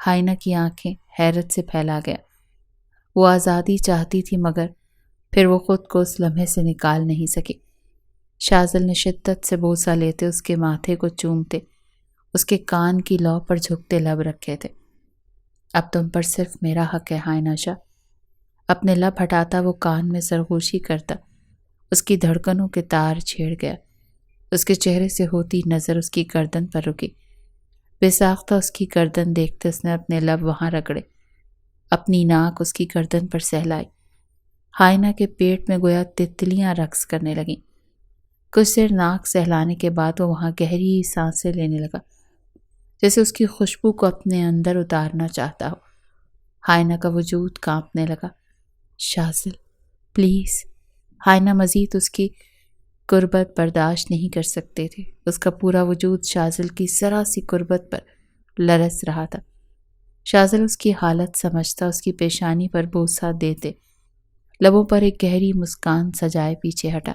حائنہ کی آنکھیں حیرت سے پھیلا گیا۔ وہ آزادی چاہتی تھی مگر پھر وہ خود کو اس لمحے سے نکال نہیں سکی۔ شازل نے شدت سے بوسہ لیتے اس کے ماتھے کو چومتے اس کے کان کی لو پر جھکتے لب رکھے تھے۔ اب تم پر صرف میرا حق ہے حائنہ شاہ۔ اپنے لب ہٹاتا وہ کان میں سرگوشی کرتا اس کی دھڑکنوں کے تار چھیڑ گیا۔ اس کے چہرے سے ہوتی نظر اس کی گردن پر رکی۔ بے ساختہ اس کی گردن دیکھتے اس نے اپنے لب وہاں رگڑے، اپنی ناک اس کی گردن پر سہلائی۔ حائنہ کے پیٹ میں گویا تتلیاں رقص کرنے لگیں۔ کچھ دیر ناک سہلانے کے بعد وہ وہاں گہری سانسیں لینے لگا، جیسے اس کی خوشبو کو اپنے اندر اتارنا چاہتا ہو۔ حائنہ کا وجود کانپنے لگا۔ شازل پلیز۔ حائنہ مزید اس کی قربت برداشت نہیں کر سکتے تھے۔ اس کا پورا وجود شازل کی ذرا سی قربت پر لرز رہا تھا۔ شازل اس کی حالت سمجھتا اس کی پیشانی پر بوسہ دیتے لبوں پر ایک گہری مسکان سجائے پیچھے ہٹا۔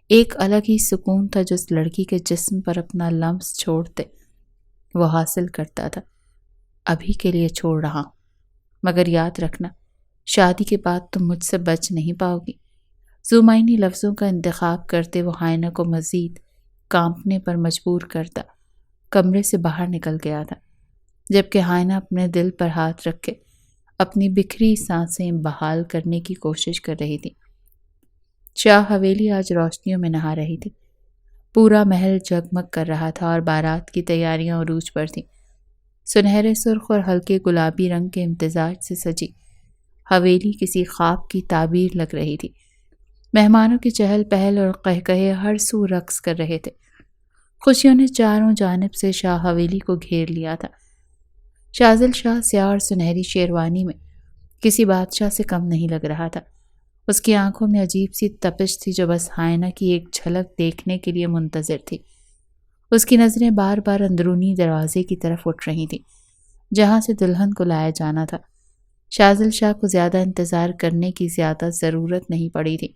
ایک الگ ہی سکون تھا جو اس لڑکی کے جسم پر اپنا لمس چھوڑتے وہ حاصل کرتا تھا۔ ابھی کے لیے چھوڑ رہا ہوں، مگر یاد رکھنا شادی کے بعد تم مجھ سے بچ نہیں پاؤ گی۔ زمینی لفظوں کا انتخاب کرتے وہ حائنہ کو مزید کانپنے پر مجبور کرتا کمرے سے باہر نکل گیا تھا، جبکہ حائنہ اپنے دل پر ہاتھ رکھ کے اپنی بکھری سانسیں بحال کرنے کی کوشش کر رہی تھی۔ شاہ حویلی آج روشنیوں میں نہا رہی تھی۔ پورا محل جگمگ کر رہا تھا اور بارات کی تیاریاں عروج پر تھیں۔ سنہرے سرخ اور ہلکے گلابی رنگ کے امتزاج سے سجی حویلی کسی خواب کی تعبیر لگ رہی تھی۔ مہمانوں کی چہل پہل اور قہقہے ہر سو رقص کر رہے تھے۔ خوشیوں نے چاروں جانب سے شاہ حویلی کو گھیر لیا تھا۔ شازل شاہ سیاہ اور سنہری شیروانی میں کسی بادشاہ سے کم نہیں لگ رہا تھا۔ اس کی آنکھوں میں عجیب سی تپش تھی جو بس حائنہ کی ایک جھلک دیکھنے کے لیے منتظر تھی۔ اس کی نظریں بار بار اندرونی دروازے کی طرف اٹھ رہی تھیں جہاں سے دلہن کو لایا جانا تھا۔ شاذل شاہ کو زیادہ انتظار کرنے کی زیادہ ضرورت نہیں پڑی تھی۔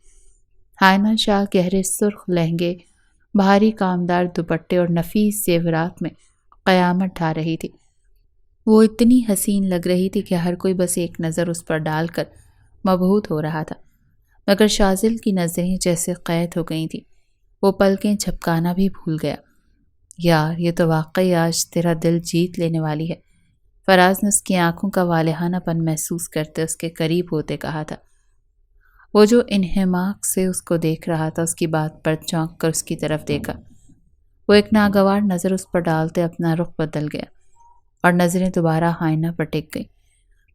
حائنہ شاہ گہرے سرخ لہنگے، بھاری کامدار دوپٹے اور نفیس زیورات میں قیامت ڈھا رہی تھی۔ وہ اتنی حسین لگ رہی تھی کہ ہر کوئی بس ایک نظر اس پر ڈال کر مبہوت ہو رہا تھا، مگر شاذل کی نظریں جیسے قید ہو گئی تھیں۔ وہ پلکیں جھپکانا بھی بھول گیا۔ یار، یہ تو واقعی آج تیرا دل جیت لینے والی ہے، فراز نے اس کی آنکھوں کا والہانہ پن محسوس کرتے اس کے قریب ہوتے کہا تھا۔ وہ جو انہماک سے اس کو دیکھ رہا تھا، اس کی بات پر چونک کر اس کی طرف دیکھا۔ وہ ایک ناگوار نظر اس پر ڈالتے اپنا رخ بدل گیا اور نظریں دوبارہ حائنہ پر ٹک گئیں۔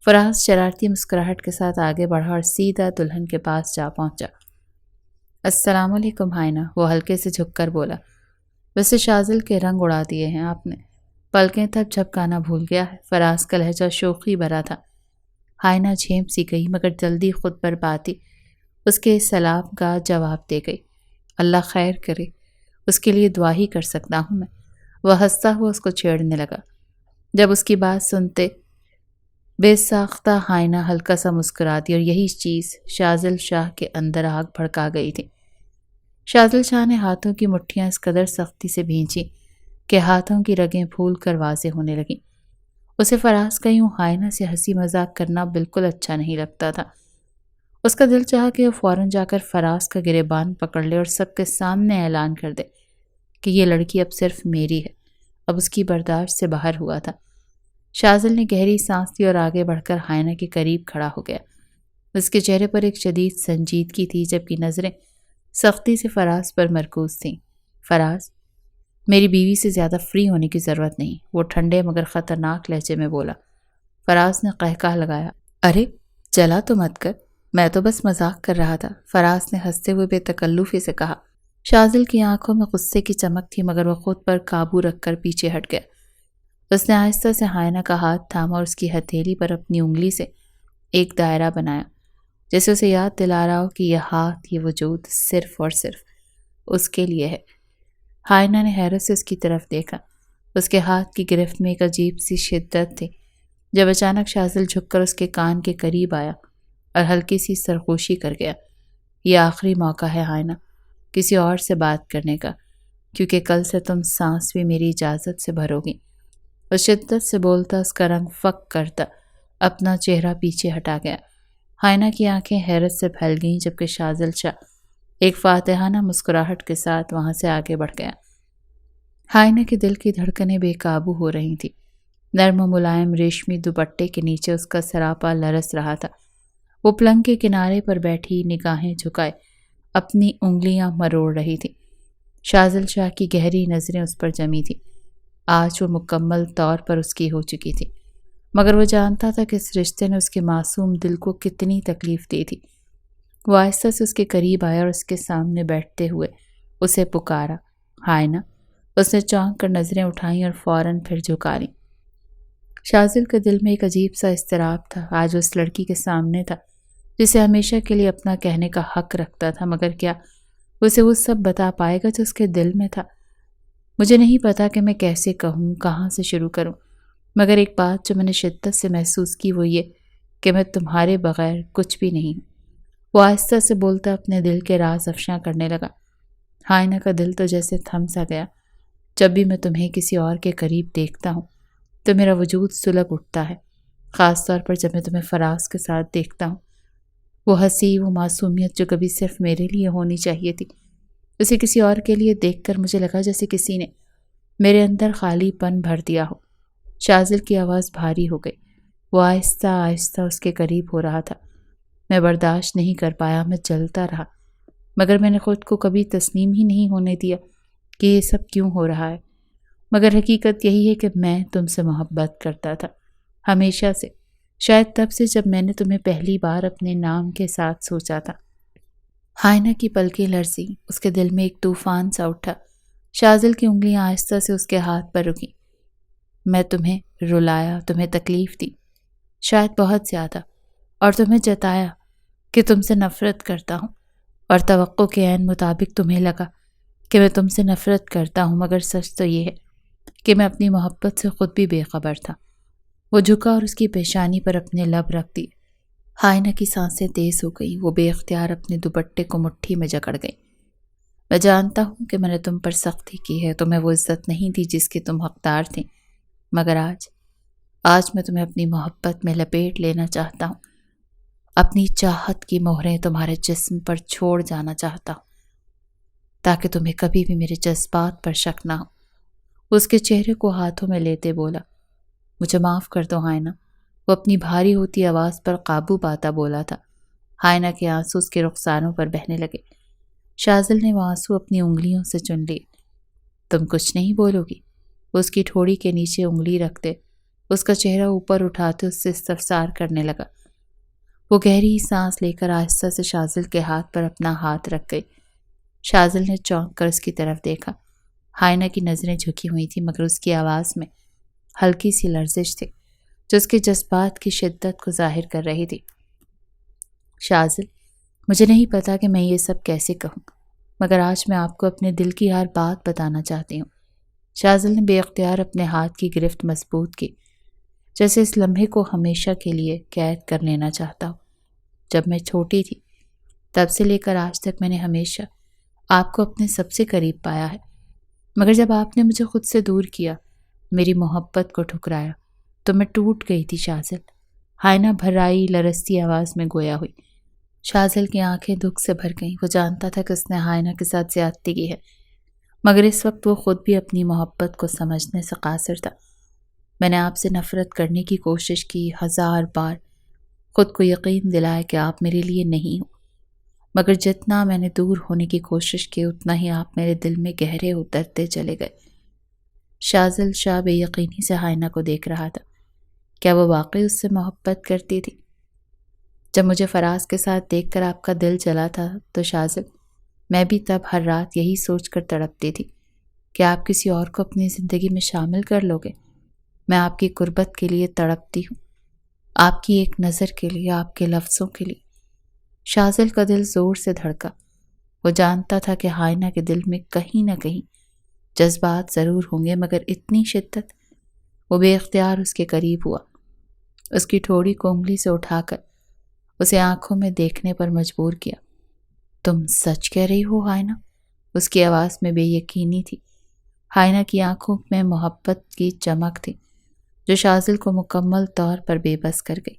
فراز شرارتی مسکراہٹ کے ساتھ آگے بڑھا اور سیدھا دلہن کے پاس جا پہنچا۔ السلام علیکم حائنہ، وہ ہلکے سے جھک کر بولا۔ ویسے شاذل کے رنگ اڑا دیے ہیں آپ نے، پلکیں تب جھپکانا بھول گیا ہے۔ فراز کا لہجہ شوخی بھرا تھا۔ حائنہ جھیپ سی گئی مگر جلدی خود پر پاتی اس کے سلام کا جواب دے گئی۔ اللہ خیر کرے، اس کے لیے دعا ہی کر سکتا ہوں میں۔ وہ ہنستا ہوا اس کو چھیڑنے لگا۔ جب اس کی بات سنتے بے ساختہ حائنہ ہلکا سا مسکراتی اور یہی چیز شاذل شاہ کے اندر آگ بھڑکا گئی تھی۔ شاذل شاہ نے ہاتھوں کی مٹھیاں اس قدر سختی سے بھینچی کہ ہاتھوں کی رگیں پھول کر واضح ہونے لگیں۔ اسے فراز کا یوں حائنہ سے ہنسی مذاق کرنا بالکل اچھا نہیں لگتا تھا۔ اس کا دل چاہا کہ وہ فوراً جا کر فراز کا گریبان پکڑ لے اور سب کے سامنے اعلان کر دے کہ یہ لڑکی اب صرف میری ہے، اب اس کی برداشت سے باہر ہوا تھا۔ شاذل نے گہری سانس لی اور آگے بڑھ کر حائنہ کے قریب کھڑا ہو گیا۔ اس کے چہرے پر ایک شدید سنجیدگی تھی جبکہ نظریں سختی سے فراز پر مرکوز تھیں۔ فراز، میری بیوی سے زیادہ فری ہونے کی ضرورت نہیں، وہ ٹھنڈے مگر خطرناک لہجے میں بولا۔ فراز نے قہقہ لگایا۔ ارے چلا تو مت کر، میں تو بس مذاق کر رہا تھا، فراز نے ہنستے ہوئے بے تکلفی سے کہا۔ شاذل کی آنکھوں میں غصے کی چمک تھی مگر وہ خود پر قابو رکھ کر پیچھے ہٹ گیا۔ اس نے آہستہ سے حائنہ کا ہاتھ تھاما اور اس کی ہتھیلی پر اپنی انگلی سے ایک دائرہ بنایا، جیسے اسے یاد دلا رہا ہو کہ یہ ہاتھ، یہ وجود صرف اور صرف اس کے لیے ہے۔ حائنہ نے حیرت سے اس کی طرف دیکھا۔ اس کے ہاتھ کی گرفت میں ایک عجیب سی شدت تھی۔ جب اچانک شاذل جھک کر اس کے کان کے قریب آیا اور ہلکی سی سرخوشی کر گیا۔ یہ آخری موقع ہے حائنہ، کسی اور سے بات کرنے کا، کیونکہ کل سے تم سانس بھی میری اجازت سے بھرو گی۔ اس شدت سے بولتا اس کا رنگ فک کرتا اپنا چہرہ پیچھے ہٹا گیا۔ حائنہ کی آنکھیں حیرت سے پھیل گئیں جبکہ شاذل شاہ ایک فاتحانہ مسکراہٹ کے ساتھ وہاں سے آگے بڑھ گیا۔ حائنہ کے دل کی دھڑکنیں بے قابو ہو رہی تھیں۔ نرم و ملائم ریشمی دوپٹے کے نیچے اس کا سراپا لرز رہا تھا۔ وہ پلنگ کے کنارے پر بیٹھی نگاہیں جھکائے اپنی انگلیاں مروڑ رہی تھی۔ شاذل شاہ کی گہری نظریں اس پر جمی تھیں۔ آج وہ مکمل طور پر اس کی ہو چکی تھی، مگر وہ جانتا تھا کہ اس رشتے نے اس کے معصوم دل کو کتنی تکلیف دی تھی۔ وہ آہستہ سے اس کے قریب آیا اور اس کے سامنے بیٹھتے ہوئے اسے پکارا۔ حائنہ، اس نے چونک کر نظریں اٹھائیں اور فوراً پھر جھکا لیں۔ شاذل کے دل میں ایک عجیب سا اضطراب تھا۔ آج اس لڑکی کے سامنے تھا جسے ہمیشہ کے لیے اپنا کہنے کا حق رکھتا تھا، مگر کیا اسے وہ سب بتا پائے گا جو اس کے دل میں تھا؟ مجھے نہیں پتا کہ میں کیسے کہوں، کہاں سے شروع کروں، مگر ایک بات جو میں نے شدت سے محسوس کی وہ یہ کہ میں تمہارے بغیر کچھ بھی نہیں ہوں۔ وہ آہستہ سے بولتا اپنے دل کے راز افشاں کرنے لگا۔ حائنہ کا دل تو جیسے تھم سا گیا۔ جب بھی میں تمہیں کسی اور کے قریب دیکھتا ہوں تو میرا وجود سلگ اٹھتا ہے، خاص طور پر جب میں تمہیں فراز کے ساتھ دیکھتا ہوں۔ وہ ہنسی، وہ معصومیت جو کبھی صرف میرے لیے ہونی چاہیے تھی، اسے کسی اور کے لیے دیکھ کر مجھے لگا جیسے کسی نے میرے اندر خالی پن بھر دیا ہو۔ شاذل کی آواز بھاری ہو گئی۔ وہ آہستہ آہستہ اس کے قریب ہو رہا تھا۔ میں برداشت نہیں کر پایا، میں جلتا رہا، مگر میں نے خود کو کبھی تسلیم ہی نہیں ہونے دیا کہ یہ سب کیوں ہو رہا ہے۔ مگر حقیقت یہی ہے کہ میں تم سے محبت کرتا تھا، ہمیشہ سے، شاید تب سے جب میں نے تمہیں پہلی بار اپنے نام کے ساتھ سوچا تھا۔ حائنہ کی پلکیں لرزیں، اس کے دل میں ایک طوفان سا اٹھا۔ شاذل کی انگلیاں آہستہ سے اس کے ہاتھ پر رکیں۔ میں تمہیں رلایا، تمہیں تکلیف دی، شاید بہت زیادہ، اور تمہیں جتایا، کہ تم سے نفرت کرتا ہوں، اور توقع کے عین مطابق تمہیں لگا کہ میں تم سے نفرت کرتا ہوں، مگر سچ تو یہ ہے کہ میں اپنی محبت سے خود بھی بے خبر تھا۔ وہ جھکا اور اس کی پیشانی پر اپنے لب رکھ دی۔ ہائنہ کی سانسیں تیز ہو گئیں، وہ بے اختیار اپنے دوپٹے کو مٹھی میں جکڑ گئی۔ میں جانتا ہوں کہ میں نے تم پر سختی کی ہے، تمہیں وہ عزت نہیں دی جس کی تم حقدار تھیں، مگر آج میں تمہیں اپنی محبت میں لپیٹ لینا چاہتا ہوں، اپنی چاہت کی مہریں تمہارے جسم پر چھوڑ جانا چاہتا ہوں، تاکہ تمہیں کبھی بھی میرے جذبات پر شک نہ ہو۔ اس کے چہرے کو ہاتھوں میں لیتے بولا، مجھے معاف کر دو ہائنہ۔ وہ اپنی بھاری ہوتی آواز پر قابو پاتا بولا تھا۔ ہائنہ کے آنسو اس کے رخساروں پر بہنے لگے۔ شاذل نے وہ آنسو اپنی انگلیوں سے چن لیے۔ تم کچھ نہیں بولو گی؟ وہ اس کی ٹھوڑی کے نیچے انگلی رکھتے، اس کا چہرہ اوپر اٹھاتے اس سے استفسار کرنے لگا۔ وہ گہری سانس لے کر آہستہ سے شاذل کے ہاتھ پر اپنا ہاتھ رکھ گئی۔ شاذل نے چونک کر اس کی طرف دیکھا۔ ہائنہ کی نظریں جھکی ہوئی تھیں، مگر اس کی آواز میں ہلکی سی لرزش تھی جو اس کے جذبات کی شدت کو ظاہر کر رہی تھی۔ شاذل، مجھے نہیں پتا کہ میں یہ سب کیسے کہوں، مگر آج میں آپ کو اپنے دل کی ہر بات بتانا چاہتی ہوں۔ شاذل نے بے اختیار اپنے ہاتھ کی گرفت مضبوط کی، جیسے اس لمحے کو ہمیشہ کے لیے قید کر لینا چاہتا ہو۔ جب میں چھوٹی تھی، تب سے لے کر آج تک میں نے ہمیشہ آپ کو اپنے سب سے قریب پایا ہے، مگر جب آپ نے مجھے خود سے دور کیا، میری محبت کو ٹھکرایا، تو میں ٹوٹ گئی تھی شاذل۔ ہائنہ بھرائی لرزتی آواز میں گویا ہوئی۔ شاذل کی آنکھیں دکھ سے بھر گئیں۔ وہ جانتا تھا کہ اس نے ہائنہ کے ساتھ زیادتی کی ہے، مگر اس وقت وہ خود بھی اپنی محبت کو سمجھنے سے قاصر تھا۔ میں نے آپ سے نفرت کرنے کی کوشش کی، 1000 بار خود کو یقین دلایا کہ آپ میرے لیے نہیں ہو، مگر جتنا میں نے دور ہونے کی کوشش کی، اتنا ہی آپ میرے دل میں گہرے اترتے چلے گئے۔ شاذل شاہ بے یقینی سے ہائنہ کو دیکھ رہا تھا۔ کیا وہ واقعی اس سے محبت کرتی تھی؟ جب مجھے فراز کے ساتھ دیکھ کر آپ کا دل جلا تھا تو شاذل، میں بھی تب ہر رات یہی سوچ کر تڑپتی تھی کہ آپ کسی اور کو اپنی زندگی میں شامل کر لو گے۔ میں آپ کی قربت کے لیے تڑپتی ہوں، آپ کی ایک نظر کے لیے، آپ کے لفظوں کے لیے۔ شاذل کا دل زور سے دھڑکا۔ وہ جانتا تھا کہ ہائنہ کے دل میں کہیں نہ کہیں جذبات ضرور ہوں گے، مگر اتنی شدت۔ وہ بے اختیار اس کے قریب ہوا، اس کی ٹھوڑی کو انگلی سے اٹھا کر اسے آنکھوں میں دیکھنے پر مجبور کیا۔ تم سچ کہہ رہی ہو ہائنہ؟ اس کی آواز میں بے یقینی تھی۔ ہائنہ کی آنکھوں میں محبت کی چمک تھی جو شاذل کو مکمل طور پر بے بس کر گئی۔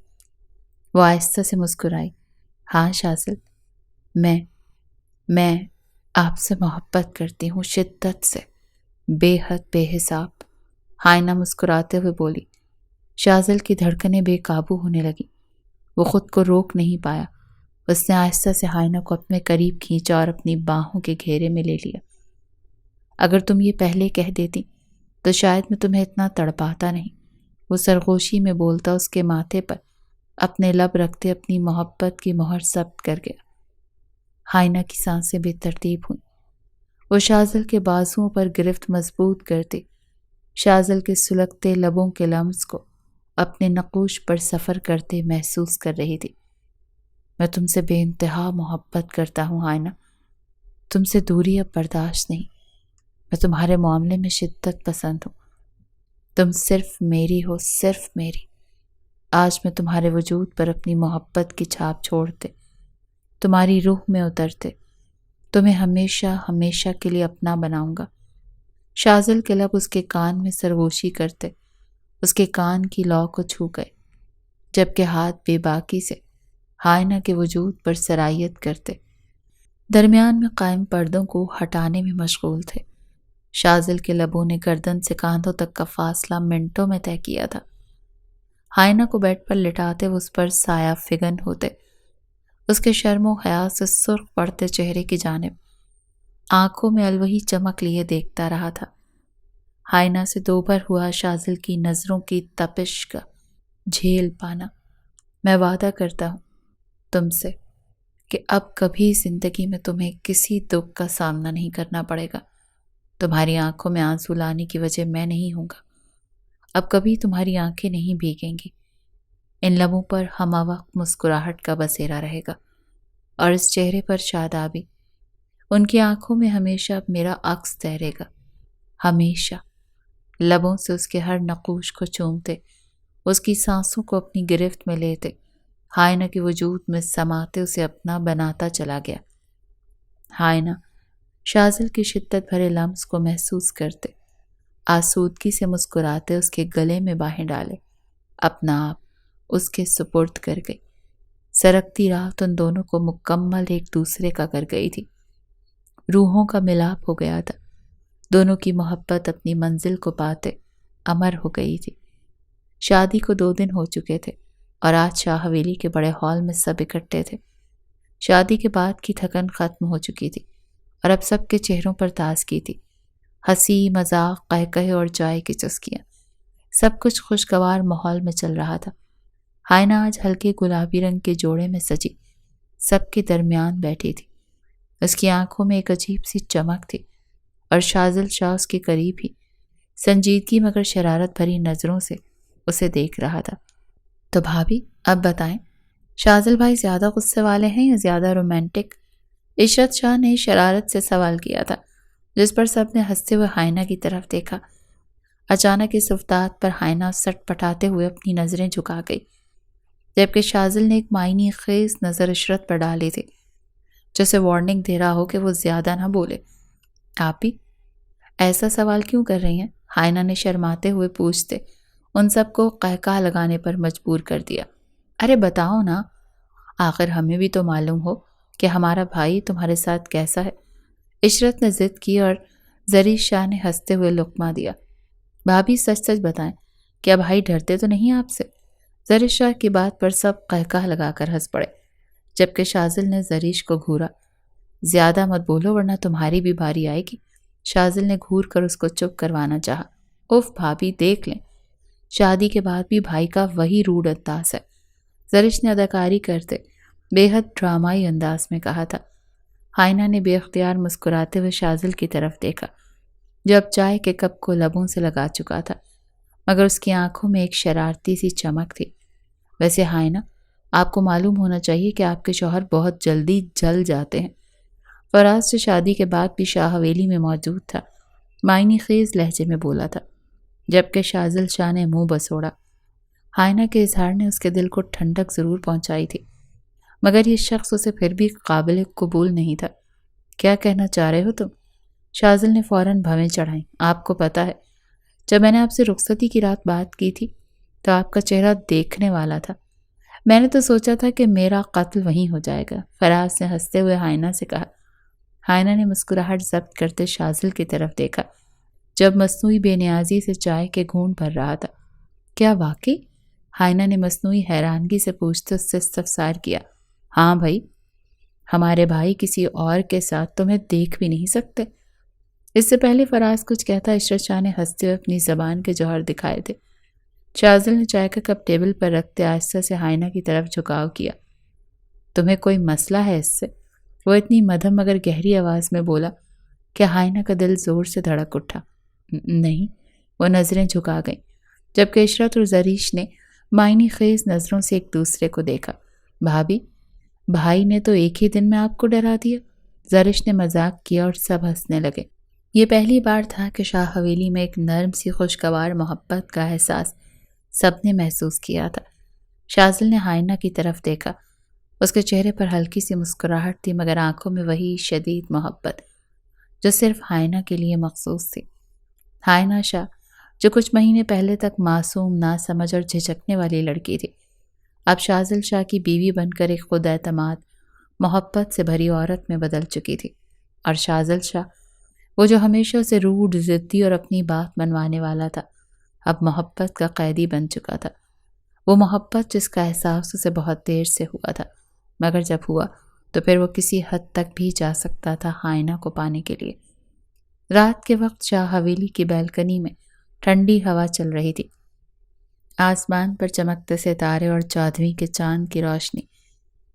وہ آہستہ سے مسکرائی۔ ہاں شاذل، میں آپ سے محبت کرتی ہوں، شدت سے، بے حد، بے حساب۔ ہائنہ مسکراتے ہوئے بولی۔ شاذل کی دھڑکنیں بے قابو ہونے لگی۔ وہ خود کو روک نہیں پایا۔ اس نے آہستہ سے ہائنہ کو اپنے قریب کھینچا اور اپنی باہوں کے گھیرے میں لے لیا۔ اگر تم یہ پہلے کہہ دیتی تو شاید میں تمہیں اتنا تڑپاتا نہیں۔ وہ سرگوشی میں بولتا اس کے ماتھے پر اپنے لب رکھتے اپنی محبت کی مہر ثبت کر گیا۔ ہائنہ کی سانسیں بے ترتیب ہوئیں۔ وہ شاذل کے بازوؤں پر گرفت مضبوط کرتے، شاذل کے سلگتے لبوں کے لمس کو اپنے نقوش پر سفر کرتے محسوس کر رہی تھی۔ میں تم سے بے انتہا محبت کرتا ہوں ہائنہ، تم سے دوری اب برداشت نہیں۔ میں تمہارے معاملے میں شدت پسند ہوں، تم صرف میری ہو، صرف میری۔ آج میں تمہارے وجود پر اپنی محبت کی چھاپ چھوڑتے، تمہاری روح میں اترتے، تمہیں ہمیشہ ہمیشہ کے لیے اپنا بناؤں گا۔ شاذل کے لب اس کے کان میں سرگوشی کرتے اس کے کان کی لو کو چھو گئے، جبکہ ہاتھ بے باکی سے ہائنہ کے وجود پر سرایت کرتے درمیان میں قائم پردوں کو ہٹانے میں مشغول تھے۔ شاذل کے لبوں نے گردن سے کاندھوں تک کا فاصلہ منٹوں میں طے کیا تھا۔ ہائنہ کو بیڈ پر لٹاتے وہ اس پر سایہ فگن ہوتے، اس کے شرم و حیا سے سرخ پڑتے چہرے کی جانب آنکھوں میں الوہی چمک لیے دیکھتا رہا تھا۔ ہائنہ سے دوبھر ہوا شاذل کی نظروں کی تپش کا جھیل پانا۔ میں وعدہ کرتا ہوں تم سے کہ اب کبھی زندگی میں تمہیں کسی دکھ کا سامنا نہیں کرنا پڑے گا۔ تمہاری آنکھوں میں آنسو لانے کی وجہ میں نہیں ہوں گا۔ اب کبھی تمہاری آنکھیں نہیں بھیگیں گی۔ ان لبوں پر ہمہ وقت مسکراہٹ کا بسیرا رہے گا۔ اور اس چہرے پر شادابی۔ ان کی آنکھوں میں ہمیشہ اب میرا عکس تیرے گا، ہمیشہ۔ لبوں سے اس کے ہر نقوش کو چومتے، اس کی سانسوں کو اپنی گرفت میں لیتے، ہائنہ کے وجود میں سماتے اسے اپنا بناتا چلا گیا۔ ہائنہ شازل کی شدت بھرے لمس کو محسوس کرتے، آسودگی سے مسکراتے اس کے گلے میں باہیں ڈالے، اپنا آپ اس کے سپرد کر گئی۔ سرکتی رات ان دونوں کو مکمل ایک دوسرے کا کر گئی تھی، روحوں کا ملاپ ہو گیا تھا۔ دونوں کی محبت اپنی منزل کو پاتے امر ہو گئی تھی۔ شادی کو 2 دن ہو چکے تھے اور آج شاہ حویلی کے بڑے ہال میں سب اکٹھے تھے۔ شادی کے بعد کی تھکن ختم ہو چکی تھی اور اب سب کے چہروں پر تازگی تھی، ہنسی، مذاق، قہقہے اور چائے کی چسکیاں، سب کچھ خوشگوار ماحول میں چل رہا تھا۔ ہائنہ آج ہلکے گلابی رنگ کے جوڑے میں سجی سب کے درمیان بیٹھی تھی۔ اس کی آنکھوں میں ایک عجیب سی چمک تھی اور شازل شاہ اس کے قریب ہی سنجیدگی مگر شرارت بھری نظروں سے اسے دیکھ رہا تھا۔ تو بھابھی اب بتائیں، شازل بھائی زیادہ غصے والے ہیں یا زیادہ رومانٹک؟ عشرت شاہ نے شرارت سے سوال کیا تھا، جس پر سب نے ہنستے ہوئے ہائنہ کی طرف دیکھا۔ اچانک اس افتاد پر ہائنہ سٹ پٹاتے ہوئے اپنی نظریں جھکا گئی، جبکہ شازل نے ایک معنی خیز نظر عشرت پر ڈالی تھی، جسے وارننگ دے رہا ہو کہ وہ زیادہ نہ بولے۔ آپ بھی ایسا سوال کیوں کر رہی ہیں؟ ہائنہ نے شرماتے ہوئے پوچھتے ان سب کو قہقہ لگانے پر مجبور کر دیا۔ ارے بتاؤ نا، آخر ہمیں بھی تو معلوم ہو کہ ہمارا بھائی تمہارے ساتھ کیسا ہے۔ عشرت نے ضد کی اور زریش شاہ نے ہنستے ہوئے لقمہ دیا۔ بھابھی سچ سچ بتائیں، کیا بھائی ڈرتے تو نہیں آپ سے؟ زریش شاہ کی بات پر سب قہقہ لگا کر ہنس پڑے، جبکہ شازل نے زریش کو گھورا۔ زیادہ مت بولو ورنہ تمہاری بھی باری آئے گی۔ شازل نے گھور کر اس کو چپ کروانا چاہا۔ اوف بھابھی دیکھ لیں، شادی کے بعد بھی بھائی کا وہی روڈ انداز ہے، زریش نے اداکاری کرتے بے حد ڈرامائی انداز میں کہا تھا۔ ہائنہ نے بے اختیار مسکراتے ہوئے شازل کی طرف دیکھا، جو اب چائے کے کپ کو لبوں سے لگا چکا تھا، مگر اس کی آنکھوں میں ایک شرارتی سی چمک تھی۔ ویسے ہائنہ، آپ کو معلوم ہونا چاہیے کہ آپ کے شوہر بہت جلدی جل جاتے ہیں۔ فراز سے شادی کے بعد بھی شاہ حویلی میں موجود تھا، معنی خیز لہجے میں بولا تھا، جبکہ شازل شاہ نے منہ بسوڑا۔ ہائنہ کے اظہار نے اس کے دل کو ٹھنڈک ضرور پہنچائی تھی، مگر یہ شخص اسے پھر بھی قابل قبول نہیں تھا۔ کیا کہنا چاہ رہے ہو تم؟ شازل نے فوراً بھویں چڑھائیں۔ آپ کو پتہ ہے، جب میں نے آپ سے رخصتی کی رات بات کی تھی تو آپ کا چہرہ دیکھنے والا تھا، میں نے تو سوچا تھا کہ میرا قتل وہیں ہو جائے گا، فراز نے ہنستے ہوئے ہائنہ سے کہا۔ ہائنہ نے مسکراہٹ ضبط کرتے شازل کی طرف دیکھا، جب مصنوعی بے نیازی سے چائے کے گھونٹ بھر رہا تھا۔ کیا واقعی؟ ہائنہ نے مصنوعی حیرانگی سے پوچھتے اس سے استفسار کیا۔ ہاں بھائی، ہمارے بھائی کسی اور کے ساتھ تمہیں دیکھ بھی نہیں سکتے۔ اس سے پہلے فراز کچھ کہتا عشرت شاہ نے ہنستے ہوئے اپنی زبان کے جوہر دکھائے تھے۔ شازل نے چائے کا کپ ٹیبل پر رکھتے آہستہ سے ہائنہ کی طرف جھکاؤ کیا۔ تمہیں کوئی مسئلہ ہے اس سے؟ وہ اتنی مدھم مگر گہری آواز میں بولا کہ ہائنہ کا دل زور سے دھڑک اٹھا۔ نہیں، وہ نظریں جھکا گئیں، جبکہ عشرت اور زریش نے معنی خیز نظروں سے ایک دوسرے کو دیکھا۔ بھابھی، بھائی نے تو ایک ہی دن میں آپ کو ڈرا دیا، زریش نے مذاق کیا اور سب ہنسنے لگے۔ یہ پہلی بار تھا کہ شاہ حویلی میں ایک نرم سی خوشگوار محبت کا احساس سب نے محسوس کیا تھا۔ شازل نے ہائنہ کی طرف دیکھا، اس کے چہرے پر ہلکی سی مسکراہٹ تھی، مگر آنکھوں میں وہی شدید محبت جو صرف ہائنہ کے لیے مخصوص تھی۔ ہائنہ شاہ، جو کچھ مہینے پہلے تک معصوم، ناسمجھ اور جھجکنے والی لڑکی تھی، اب شازل شاہ کی بیوی بن کر ایک خود اعتماد، محبت سے بھری عورت میں بدل چکی تھی۔ اور شازل شاہ، وہ جو ہمیشہ سے روڈ، ضدی اور اپنی بات منوانے والا تھا، اب محبت کا قیدی بن چکا تھا۔ وہ محبت جس کا احساس اسے بہت دیر سے ہوا تھا، مگر جب ہوا تو پھر وہ کسی حد تک بھی جا سکتا تھا ہائنہ کو پانے کے لیے۔ رات کے وقت شاہ حویلی کی بیلکنی میں ٹھنڈی ہوا چل رہی تھی، آسمان پر چمکتے ستارے اور 14ویں کے چاند کی روشنی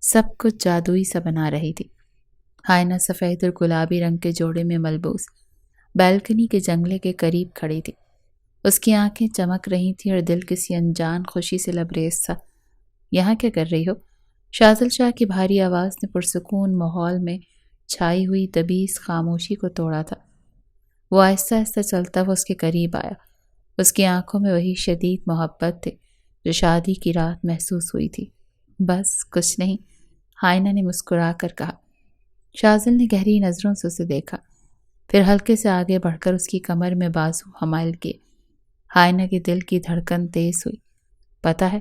سب کچھ جادوئی سا بنا رہی تھی۔ ہائنہ سفید اور گلابی رنگ کے جوڑے میں ملبوس بیلکنی کے جنگلے کے قریب کھڑی تھی، اس کی آنکھیں چمک رہی تھیں اور دل کسی انجان خوشی سے لبریز تھا۔ یہاں کیا کر رہی ہو؟ شاذل شاہ کی بھاری آواز نے پرسکون ماحول میں چھائی ہوئی دبیس خاموشی کو توڑا تھا۔ وہ آہستہ آہستہ چلتا ہوا اس کے قریب آیا۔ اس کی آنکھوں میں وہی شدید محبت تھی جو شادی کی رات محسوس ہوئی تھی۔ بس کچھ نہیں، حائنہ نے مسکرا کر کہا۔ شاذل نے گہری نظروں سے اسے دیکھا، پھر ہلکے سے آگے بڑھ کر اس کی کمر میں بازو حمائل کیے۔ حائنہ کے دل کی دھڑکن تیز ہوئی۔ پتہ ہے،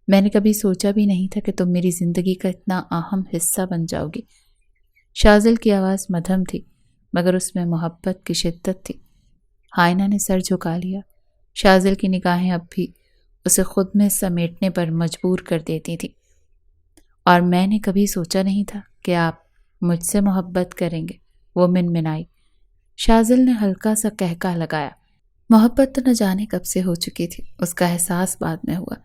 میں نے کبھی سوچا بھی نہیں تھا کہ تم میری زندگی کا اتنا اہم حصہ بن جاؤ گی۔ شاذل کی آواز مدھم تھی مگر اس میں محبت کی شدت تھی۔ حائنہ نے سر جھکا لیا۔ شاذل کی نگاہیں اب بھی اسے خود میں سمیٹنے پر مجبور کر دیتی تھی۔ اور میں نے کبھی سوچا نہیں تھا کہ آپ مجھ سے محبت کریں گے، وہ منمنائی۔ شاذل نے ہلکا سا قہقہ لگایا۔ محبت تو نہ جانے کب سے ہو چکی تھی، اس کا احساس بعد میں ہوا۔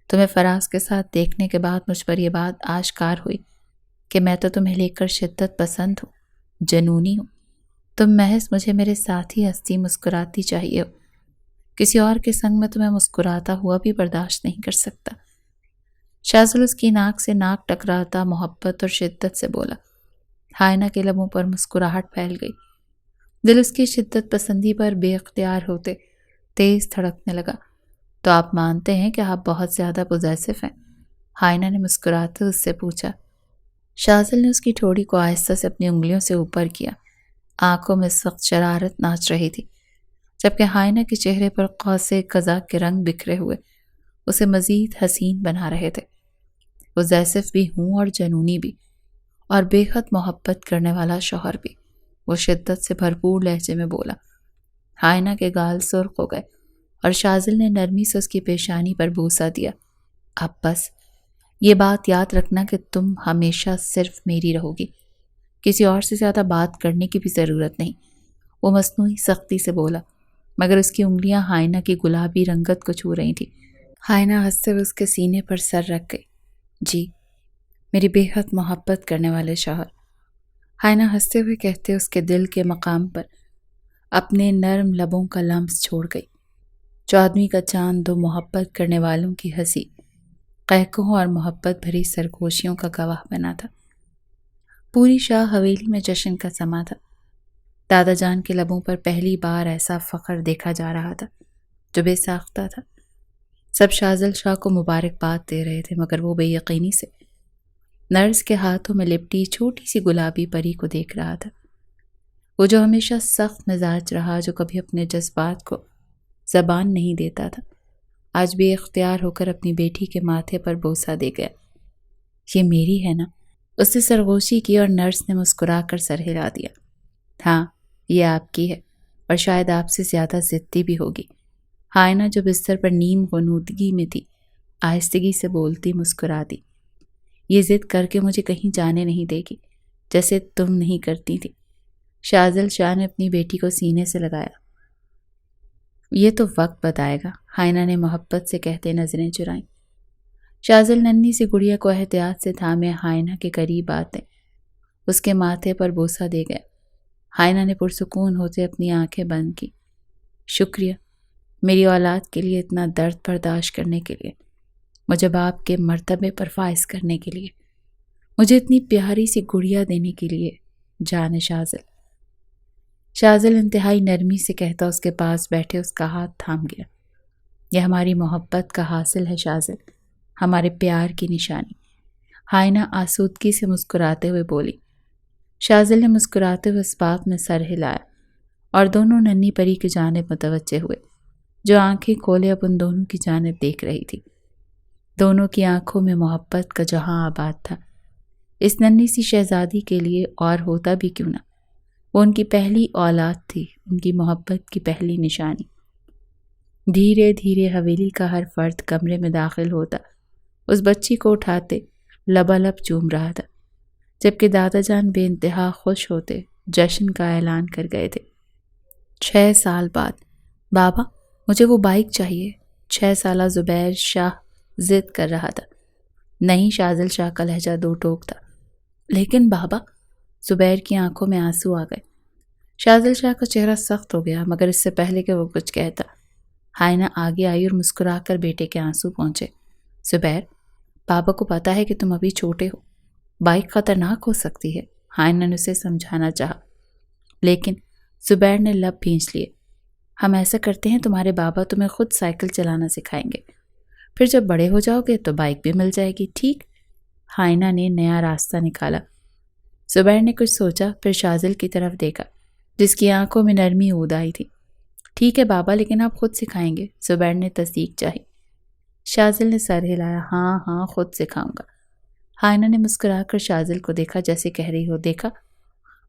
تمہیں فراز کے ساتھ دیکھنے کے بعد مجھ پر یہ بات آشکار ہوئی کہ میں تو تمہیں لے کر شدت پسند ہوں، جنونی ہوں۔ تم محض مجھے میرے ساتھی ہستی مسکراتی چاہیے ہو، کسی اور کے سنگ میں تمہیں مسکراتا ہوا بھی برداشت نہیں کر سکتا۔ شاذل اس کی ناک سے ناک ٹکراتا محبت اور شدت سے بولا۔ حائنہ کے لبوں پر مسکراہٹ پھیل گئی۔ دل اس کی شدت پسندی پر بے اختیار ہوتے تیز دھڑکنے لگا۔ تو آپ مانتے ہیں کہ آپ بہت زیادہ پوزیسو ہیں؟ حائنہ نے مسکراتے اس سے پوچھا۔ شاذل نے اس کی ٹھوڑی کو آہستہ سے اپنی انگلیوں سے اوپر کیا۔ آنکھوں میں سخت شرارت ناچ رہی تھی، جبکہ حائنہ کے چہرے پر قوس قزح کے رنگ بکھرے ہوئے اسے مزید حسین بنا رہے تھے۔ پوزیسو بھی ہوں اور جنونی بھی، اور بے حد محبت کرنے والا شوہر بھی، وہ شدت سے بھرپور لہجے میں بولا۔ حائنہ کے گال سرخ ہو گئے اور شاذل نے نرمی سے اس کی پیشانی پر بوسہ دیا۔ اب بس یہ بات یاد رکھنا کہ تم ہمیشہ صرف میری رہو گی، کسی اور سے زیادہ بات کرنے کی بھی ضرورت نہیں، وہ مصنوعی سختی سے بولا، مگر اس کی انگلیاں حائنہ کی گلابی رنگت کو چھو رہی تھیں۔ حائنہ ہنستے ہوئے اس کے سینے پر سر رکھ گئی۔ جی، میری بے حد محبت کرنے والے شوہر، حائنہ ہنستے ہوئے کہتے اس کے دل کے مقام پر اپنے نرم لبوں کا لمس چھوڑ گئی۔ چودھویں کا چاند دو محبت کرنے والوں کی ہنسی، قہقہوں اور محبت بھری سرگوشیوں کا گواہ بنا تھا۔ پوری شاہ حویلی میں جشن کا سما تھا۔ دادا جان کے لبوں پر پہلی بار ایسا فخر دیکھا جا رہا تھا جو بے ساختہ تھا۔ سب شاذل شاہ کو مبارکباد دے رہے تھے مگر وہ بے یقینی سے نرس کے ہاتھوں میں لپٹی چھوٹی سی گلابی پری کو دیکھ رہا تھا۔ وہ جو ہمیشہ سخت مزاج رہا، جو کبھی اپنے جذبات کو زبان نہیں دیتا تھا، آج بے اختیار ہو کر اپنی بیٹی کے ماتھے پر بوسہ دے گیا۔ یہ میری ہے نا؟ اس نے سرگوشی کی اور نرس نے مسکرا کر سر ہلا دیا۔ ہاں، یہ آپ کی ہے، اور شاید آپ سے زیادہ ضدی بھی ہوگی۔ حائنہ جو بستر پر نیم غنودگی میں تھی آہستگی سے بولتی مسکراتی۔ یہ ضد کر کے مجھے کہیں جانے نہیں دے گی جیسے تم نہیں کرتی تھی۔ شاذل شاہ نے اپنی بیٹی کو سینے سے لگایا۔ یہ تو وقت بتائے گا، حائنہ نے محبت سے کہتے نظریں چرائیں۔ شاذل ننھی سی گڑیا کو احتیاط سے تھامے حائنہ کے قریب آتے اس کے ماتھے پر بوسہ دے گیا۔ حائنہ نے پرسکون ہوتے اپنی آنکھیں بند کی۔ شکریہ میری اولاد کے لیے اتنا درد برداشت کرنے کے لیے، مجھے باپ کے مرتبے پر فائز کرنے کے لیے، مجھے اتنی پیاری سی گڑیا دینے کے لیے جان شاذل۔ شاذل انتہائی نرمی سے کہتا اس کے پاس بیٹھے اس کا ہاتھ تھام گیا۔ یہ ہماری محبت کا حاصل ہے شاذل، ہمارے پیار کی نشانی۔ حائنہ آسودگی سے مسکراتے ہوئے بولی۔ شاذل نے مسکراتے ہوئے اس بات میں سر ہلایا اور دونوں ننھی پری کی جانب متوجہ ہوئے جو آنکھیں کھولے اب ان دونوں کی جانب دیکھ رہی تھی۔ دونوں کی آنکھوں میں محبت کا جہاں آباد تھا۔ اس ننھی سی شہزادی کے لیے اور ہوتا بھی کیوں نہ، وہ ان کی پہلی اولاد تھی، ان کی محبت کی پہلی نشانی۔ دھیرے دھیرے حویلی کا ہر فرد کمرے میں داخل ہوتا اس بچی کو اٹھاتے لبالب چوم رہا تھا، جبکہ دادا جان بے انتہا خوش ہوتے جشن کا اعلان کر گئے تھے۔ 6 سال بعد بابا مجھے وہ بائک چاہیے، 6 سالہ زبیر شاہ ضد کر رہا تھا۔ نہیں، شاذل شاہ کا لہجہ دو ٹوک تھا۔ لیکن بابا، زبیر کی آنکھوں میں آنسو آ گئے۔ شاذل شاہ کا چہرہ سخت ہو گیا مگر اس سے پہلے کہ وہ کچھ کہتا حائنہ آگے آئی اور مسکرا کر بیٹے کے آنسو پہنچے۔ زبیر، پاپا کو پتا ہے کہ تم ابھی چھوٹے ہو، بائک خطرناک ہو سکتی ہے، حائنہ نے اسے سمجھانا چاہا، لیکن زبیر نے لب بھینچ لیے۔ ہم ایسا کرتے ہیں تمہارے بابا تمہیں خود سائیکل چلانا سکھائیں گے، پھر جب بڑے ہو جاؤ گے تو بائک بھی مل جائے گی، ٹھیک؟ حائنہ نے نیا راستہ نکالا۔ زبیر نے کچھ سوچا، پھر شاذل کی طرف دیکھا جس کی آنکھوں میں نرمی اود آئی تھی۔ ٹھیک ہے بابا، لیکن آپ خود سکھائیں گے؟ زبیر نے تصدیق چاہی۔ شاذل نے سر ہلایا، ہاں ہاں خود سکھاؤں گا۔ حائنہ نے مسکرا کر شاذل کو دیکھا جیسے کہہ رہی ہو، دیکھا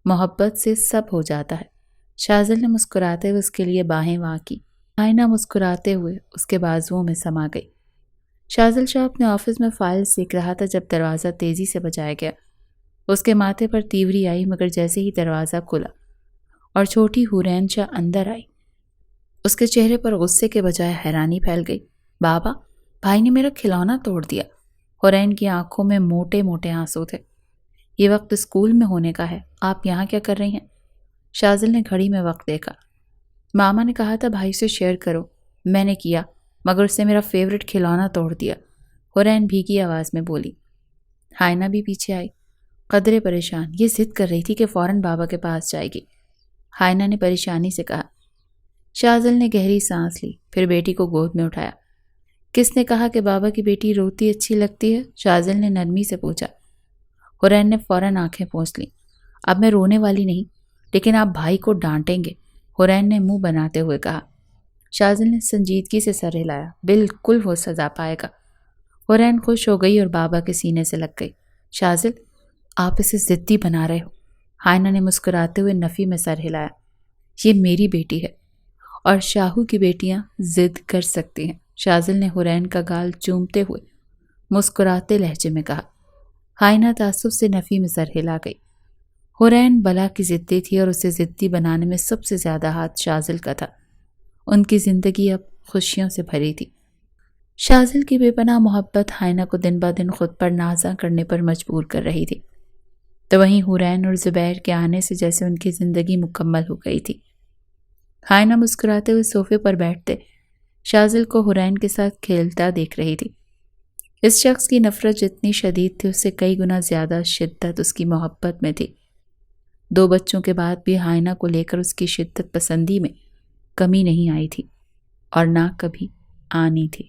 محبت سے سب ہو جاتا ہے۔ شاذل نے مسکراتے ہوئے اس کے لیے باہیں واں کی۔ حائنہ مسکراتے ہوئے اس کے بازوؤں میں سما گئی۔ شاذل شاہ اپنے آفس میں فائل سیکھ رہا تھا جب دروازہ تیزی سے بجایا گیا۔ اس کے ماتھے پر تیوری آئی، مگر جیسے ہی دروازہ کھلا اور چھوٹی حورین شاہ اندر آئی، اس کے چہرے پر غصے کے بجائے حیرانی پھیل گئی۔ بابا، بھائی نے میرا کھلونا توڑ دیا۔ حورین کی آنکھوں میں موٹے موٹے آنسو تھے۔ یہ وقت اسکول میں ہونے کا ہے، آپ یہاں کیا کر رہی ہیں؟ شاذل نے گھڑی میں وقت دیکھا۔ ماما نے کہا تھا بھائی سے شیئر کرو، میں نے کیا، مگر اس نے میرا فیورٹ کھلونا توڑ دیا، حورین بھیگی آواز میں بولی۔ حائنہ بھی پیچھے آئی، قدرے پریشان، یہ ضد کر رہی تھی کہ فوراً بابا کے پاس جائے گی۔ حائنہ نے پریشانی سے کہا۔ شاذل نے گہری سانس لی، پھر بیٹی کو گود میں اٹھایا۔ کس نے کہا کہ بابا کی بیٹی روتی اچھی لگتی ہے؟ شاذل نے نرمی سے پوچھا۔ حورین نے فوراً آنکھیں پوچھ لیں۔ اب میں رونے والی نہیں، لیکن آپ بھائی کو ڈانٹیں گے، حورین نے منہ بناتے ہوئے کہا۔ شاذل نے سنجیدگی سے سر ہلایا، بالکل وہ سزا پائے گا۔ حورین خوش ہو گئی اور بابا کے سینے سے لگ گئی۔ شاذل، آپ اسے ضدی بنا رہے ہو۔ حائنہ نے مسکراتے ہوئے نفی میں سر ہلایا۔ یہ میری بیٹی ہے اور شاہو کی بیٹیاں ضد کر سکتی ہیں۔ شاذل نے حورین کا گال چومتے ہوئے مسکراتے لہجے میں کہا۔ حائنہ تعصب سے نفی میں سر ہلا گئی۔ حورین بلا کی ضدی تھی اور اسے ضدی بنانے میں سب سے زیادہ ہاتھ شاذل کا تھا۔ ان کی زندگی اب خوشیوں سے بھری تھی۔ شاذل کی بے پناہ محبت حائنہ کو دن بہ دن خود پر نازاں کرنے پر مجبور کر رہی تھی، تو وہیں حورین اور زبیر کے آنے سے جیسے ان کی زندگی مکمل ہو گئی تھی۔ حائنہ مسکراتے ہوئے صوفے پر بیٹھتے شاذل کو حورین کے ساتھ کھیلتا دیکھ رہی تھی۔ اس شخص کی نفرت جتنی شدید تھی، اس سے کئی گنا زیادہ شدت اس کی محبت میں تھی۔ 2 بچوں کے بعد بھی حائنہ کو لے کر اس کی شدت پسندی میں کمی نہیں آئی تھی اور نہ کبھی آنی تھی۔